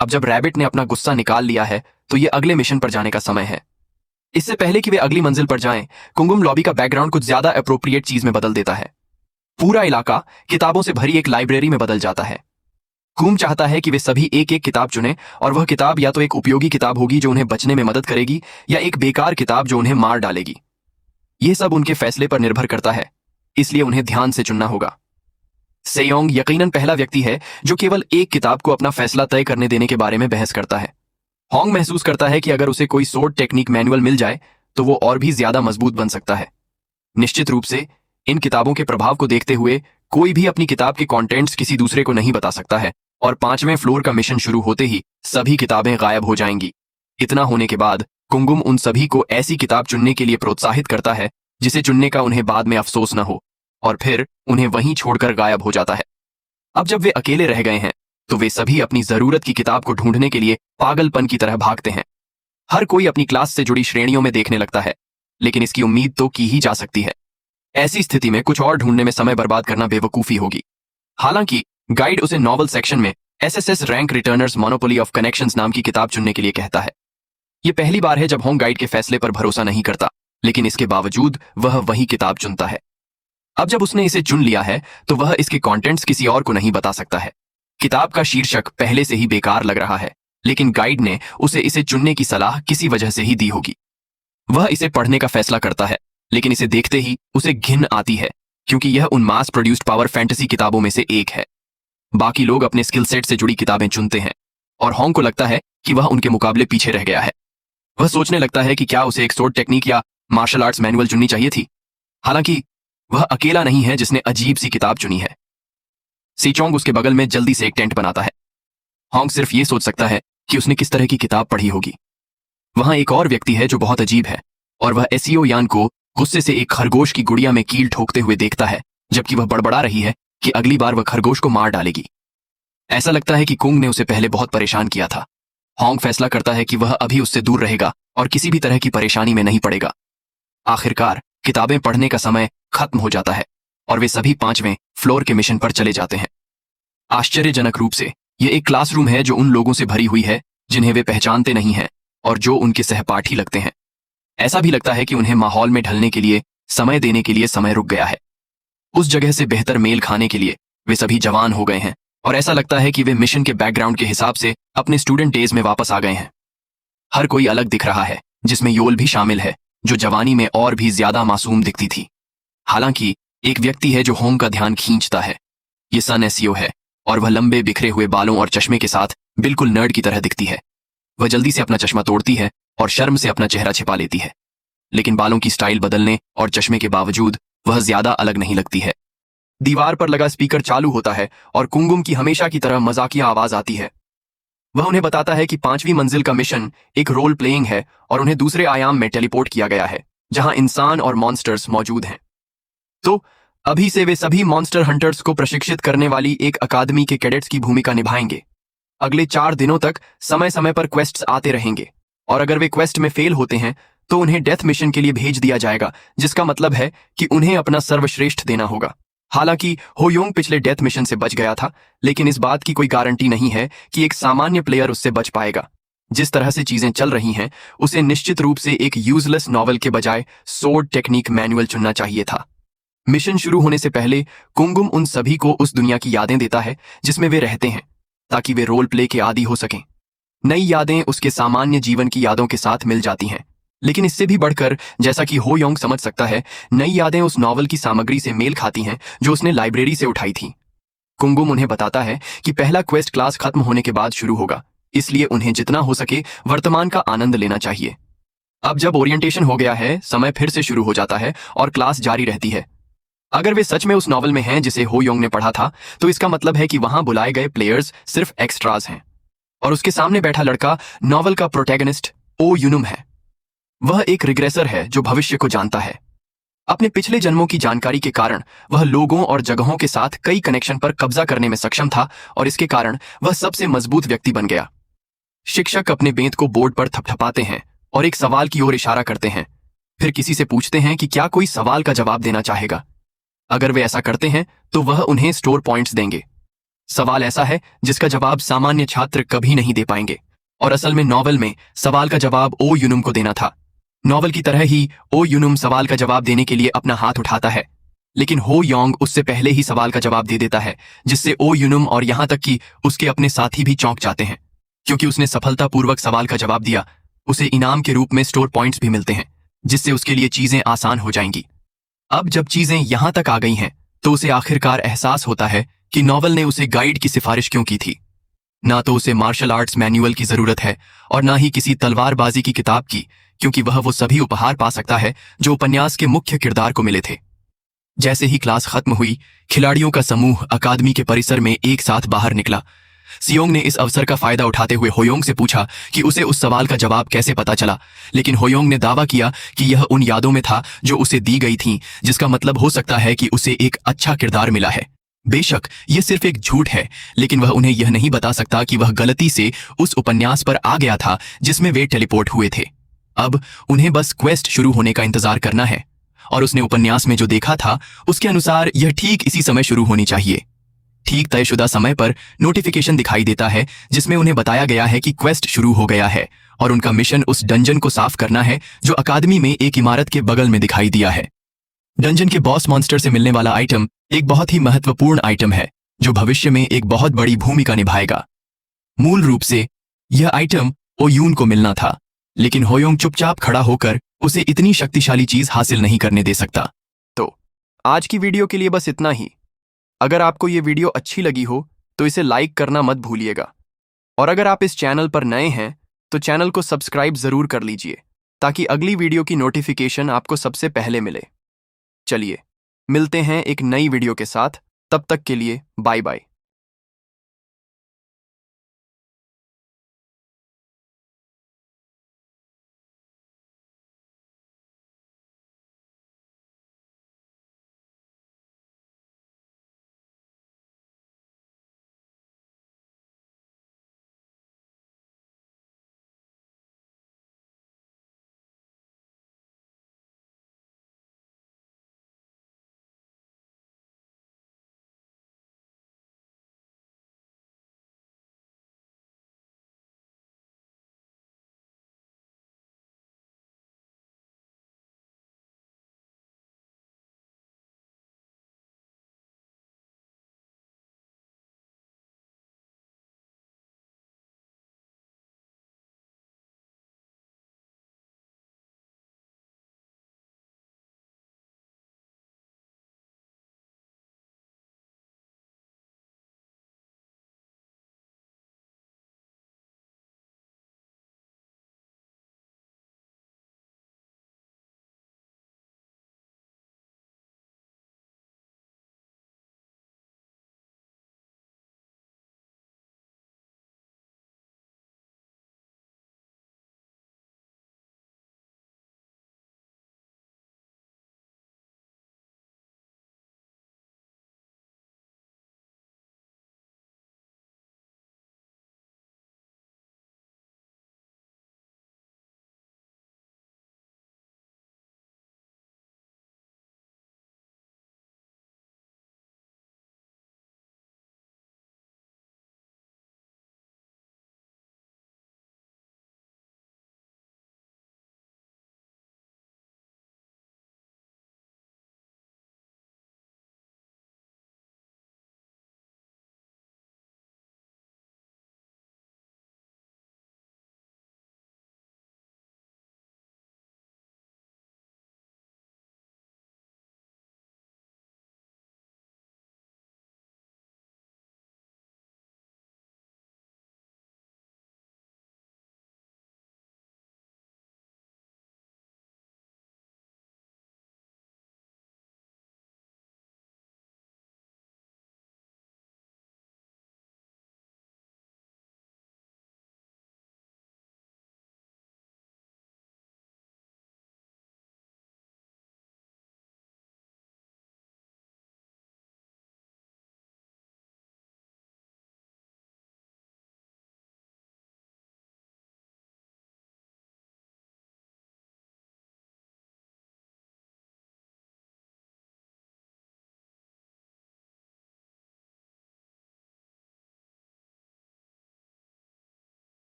अब जब रैबिट ने अपना गुस्सा निकाल लिया है तो यह अगले मिशन पर जाने का समय है। इससे पहले कि वे अगली मंजिल पर जाएं, कुंगुम लॉबी का बैकग्राउंड कुछ ज्यादा अप्रोप्रिएट चीज में बदल देता है। पूरा इलाका किताबों से भरी एक लाइब्रेरी में बदल जाता है। कुम चाहता है कि वे सभी एक एक किताब चुनें, और वह किताब या तो एक उपयोगी किताब होगी जो उन्हें बचने में मदद करेगी, या एक बेकार किताब जो उन्हें मार डालेगी। यह सब उनके फैसले पर निर्भर करता है, इसलिए उन्हें ध्यान से चुनना होगा। सेयोंग यकीनन पहला व्यक्ति है जो केवल एक किताब को अपना फैसला तय करने देने के बारे में बहस करता है। होंग महसूस करता है कि अगर उसे कोई सोर्ड टेक्निक मैनुअल मिल जाए तो वो और भी ज्यादा मजबूत बन सकता है। निश्चित रूप से इन किताबों के प्रभाव को देखते हुए कोई भी अपनी किताब के कंटेंट्स किसी दूसरे को नहीं बता सकता है, और 5वें फ्लोर का मिशन शुरू होते ही सभी किताबें गायब हो जाएंगी। इतना होने के बाद कुंगुम उन सभी को ऐसी किताब चुनने के लिए प्रोत्साहित करता है जिसे चुनने का उन्हें बाद में अफसोस न हो, और फिर उन्हें वहीं छोड़कर गायब हो जाता है। अब जब वे अकेले रह गए हैं तो वे सभी अपनी जरूरत की किताब को ढूंढने के लिए पागलपन की तरह भागते हैं। हर कोई अपनी क्लास से जुड़ी श्रेणियों में देखने लगता है, लेकिन इसकी उम्मीद तो की ही जा सकती है। ऐसी स्थिति में कुछ और ढूंढने में समय बर्बाद करना बेवकूफी होगी। हालांकि गाइड उसे नॉवल सेक्शन में SSS rank returners monopoly of connections नाम की किताब चुनने के लिए कहता है। यह पहली बार है जब होंग गाइड के फैसले पर भरोसा नहीं करता, लेकिन इसके बावजूद वह वही किताब चुनता है। अब जब उसने इसे चुन लिया है तो वह इसके कंटेंट्स किसी और को नहीं बता सकता है। किताब का शीर्षक पहले से ही बेकार लग रहा है, लेकिन गाइड ने उसे इसे चुनने की सलाह किसी वजह से ही दी होगी। वह इसे पढ़ने का फैसला करता है, लेकिन इसे देखते ही उसे घिन आती है, क्योंकि यह उन मास प्रोड्यूस्ड पावर फैंटेसी किताबों में से एक है। बाकी लोग अपने स्किल सेट से जुड़ी किताबें चुनते हैं और होंग को लगता है कि वह उनके मुकाबले पीछे रह गया है। वह सोचने लगता है कि क्या उसे एक स्वॉर्ड टेक्निक या मार्शल आर्ट्स मैनुअल चुननी चाहिए थी। हालांकि वह अकेला नहीं है जिसने अजीब सी किताब चुनी है। सीचोंग उसके बगल में जल्दी से एक टेंट बनाता है। होंग सिर्फ ये सोच सकता है कि उसने किस तरह की किताब पढ़ी होगी। वहां एक और व्यक्ति है जो बहुत अजीब है, और वह एसियो यान को गुस्से से एक खरगोश की गुड़िया में कील ठोकते हुए देखता है, जबकि वह बड़बड़ा रही है कि अगली बार वह खरगोश को मार डालेगी। ऐसा लगता है कि कुंग ने उसे पहले बहुत परेशान किया था। होंग फैसला करता है कि वह अभी उससे दूर रहेगा और किसी भी तरह की परेशानी में नहीं पड़ेगा। आखिरकार किताबें पढ़ने का समय खत्म हो जाता है और वे सभी 5वें फ्लोर के मिशन पर चले जाते हैं। आश्चर्यजनक रूप से यह एक क्लासरूम है जो उन लोगों से भरी हुई है जिन्हें वे पहचानते नहीं हैं और जो उनके सहपाठी लगते हैं। ऐसा भी लगता है कि उन्हें माहौल में ढलने के लिए, समय देने के लिए समय रुक गया है। उस जगह से बेहतर मेल खाने के लिए वे सभी जवान हो गए हैं और ऐसा लगता है कि वे मिशन के बैकग्राउंड के हिसाब से अपने स्टूडेंट डेज में वापस आ गए हैं। हर कोई अलग दिख रहा है, जिसमें योल भी शामिल है, जो जवानी में और भी ज्यादा मासूम दिखती थी। हालांकि एक व्यक्ति है जो होंग का ध्यान खींचता है। ये सन एसियो है और वह लंबे बिखरे हुए बालों और चश्मे के साथ बिल्कुल नर्ड की तरह दिखती है। वह जल्दी से अपना चश्मा तोड़ती है और शर्म से अपना चेहरा छिपा लेती है, लेकिन बालों की स्टाइल बदलने और चश्मे के बावजूद वह ज्यादा अलग नहीं लगती है। दीवार पर लगा स्पीकर चालू होता है और कुंगुम की हमेशा की तरह मजाकिया आवाज आती है। वह उन्हें बताता है कि 5वीं मंजिल का मिशन एक रोल प्लेइंग है और उन्हें दूसरे आयाम में टेलीपोर्ट किया गया है, जहां इंसान और मॉन्स्टर्स मौजूद हैं। तो अभी से वे सभी मॉन्स्टर हंटर्स को प्रशिक्षित करने वाली एक अकादमी के कैडेट्स की भूमिका निभाएंगे। अगले 4 दिनों तक समय समय पर क्वेस्ट्स आते रहेंगे और अगर वे क्वेस्ट में फेल होते हैं तो उन्हें डेथ मिशन के लिए भेज दिया जाएगा, जिसका मतलब है कि उन्हें अपना सर्वश्रेष्ठ देना होगा। हालांकि होयोंग पिछले डेथ मिशन से बच गया था, लेकिन इस बात की कोई गारंटी नहीं है कि एक सामान्य प्लेयर उससे बच पाएगा। जिस तरह से चीजें चल रही हैं, उसे निश्चित रूप से एक यूजलेस नॉवल के बजाय स्वॉर्ड टेक्निक मैनुअल चुनना चाहिए था। मिशन शुरू होने से पहले कुंगुम उन सभी को उस दुनिया की यादें देता है जिसमें वे रहते हैं, ताकि वे रोल प्ले के आदी हो सकें। नई यादें उसके सामान्य जीवन की यादों के साथ मिल जाती हैं, लेकिन इससे भी बढ़कर, जैसा कि होयोंग समझ सकता है, नई यादें उस नॉवल की सामग्री से मेल खाती हैं जो उसने लाइब्रेरी से उठाई थी। कुंगुम उन्हें बताता है कि पहला क्वेस्ट क्लास खत्म होने के बाद शुरू होगा, इसलिए उन्हें जितना हो सके वर्तमान का आनंद लेना चाहिए। अब जब ओरिएंटेशन हो गया है, समय फिर से शुरू हो जाता है और क्लास जारी रहती है। अगर वे सच में उस नॉवल में हैं जिसे होयोंग ने पढ़ा था, तो इसका मतलब है कि वहां बुलाए गए प्लेयर्स सिर्फ एक्स्ट्रास हैं और उसके सामने बैठा लड़का नॉवल का प्रोटैगनिस्ट ओ यूनुम है। वह एक रिग्रेसर है जो भविष्य को जानता है। अपने पिछले जन्मों की जानकारी के कारण वह लोगों और जगहों के साथ कई कनेक्शन पर कब्जा करने में सक्षम था और इसके कारण वह सबसे मजबूत व्यक्ति बन गया। शिक्षक अपने बेंत को बोर्ड पर थपथपाते हैं और एक सवाल की ओर इशारा करते हैं, फिर किसी से पूछते हैं कि क्या कोई सवाल का जवाब देना चाहेगा। अगर वे ऐसा करते हैं तो वह उन्हें स्टोर पॉइंट्स देंगे। सवाल ऐसा है जिसका जवाब सामान्य छात्र कभी नहीं दे पाएंगे, और असल में नॉवल में सवाल का जवाब ओ यूनुम को देना था। नॉवल की तरह ही ओ यूनुम सवाल का जवाब देने के लिए अपना हाथ उठाता है, लेकिन हो योंग उससे पहले ही सवाल का जवाब दे देता है, जिससे ओ यूनुम और यहां तक कि उसके अपने साथी भी चौंक जाते हैं। क्योंकि उसने सफलतापूर्वक सवाल का जवाब दिया, उसे इनाम के रूप में स्टोर पॉइंट्स भी मिलते हैं, जिससे उसके लिए चीजें आसान हो जाएंगी। अब जब चीजें यहां तक आ गई हैं, तो उसे आखिरकार एहसास होता है कि नॉवल ने उसे गाइड की सिफारिश क्यों की थी। ना तो उसे मार्शल आर्ट्स मैनुअल की जरूरत है और ना ही किसी तलवारबाजी की किताब की, क्योंकि वह वो सभी उपहार पा सकता है जो उपन्यास के मुख्य किरदार को मिले थे। जैसे ही क्लास खत्म हुई, खिलाड़ियों का समूह अकादमी के परिसर में एक साथ बाहर निकला। सियोंग ने इस अवसर का फायदा उठाते हुए होयोंग से पूछा कि उसे उस सवाल का जवाब कैसे पता चला, लेकिन होयोंग ने दावा किया कि यह उन यादों में था जो उसे दी गई थीं, जिसका मतलब हो सकता है कि उसे एक अच्छा किरदार मिला है। बेशक ये सिर्फ एक झूठ है, लेकिन वह उन्हें यह नहीं बता सकता कि वह गलती से उस उपन्यास पर आ गया था जिसमें वे टेलीपोर्ट हुए थे। अब उन्हें बस क्वेस्ट शुरू होने का इंतजार करना है, और उसने उपन्यास में जो देखा था उसके अनुसार यह ठीक इसी समय शुरू होनी चाहिए। ठीक तयशुदा समय पर नोटिफिकेशन दिखाई देता है जिसमें उन्हें बताया गया है कि क्वेस्ट शुरू हो गया है और उनका मिशन उस डंजन को साफ करना है जो अकादमी में एक इमारत के बगल में दिखाई दिया है। डंजन के बॉस मॉन्स्टर से मिलने वाला आइटम एक बहुत ही महत्वपूर्ण आइटम है जो भविष्य में एक बहुत बड़ी भूमिका निभाएगा। मूल रूप से यह आइटम ओयून को मिलना था, लेकिन होयोंग चुपचाप खड़ा होकर उसे इतनी शक्तिशाली चीज हासिल नहीं करने दे सकता। तो आज की वीडियो के लिए बस इतना ही। अगर आपको ये वीडियो अच्छी लगी हो तो इसे लाइक करना मत भूलिएगा, और अगर आप इस चैनल पर नए हैं तो चैनल को सब्सक्राइब जरूर कर लीजिए ताकि अगली वीडियो की नोटिफिकेशन आपको सबसे पहले मिले। चलिए मिलते हैं एक नई वीडियो के साथ, तब तक के लिए बाय बाय।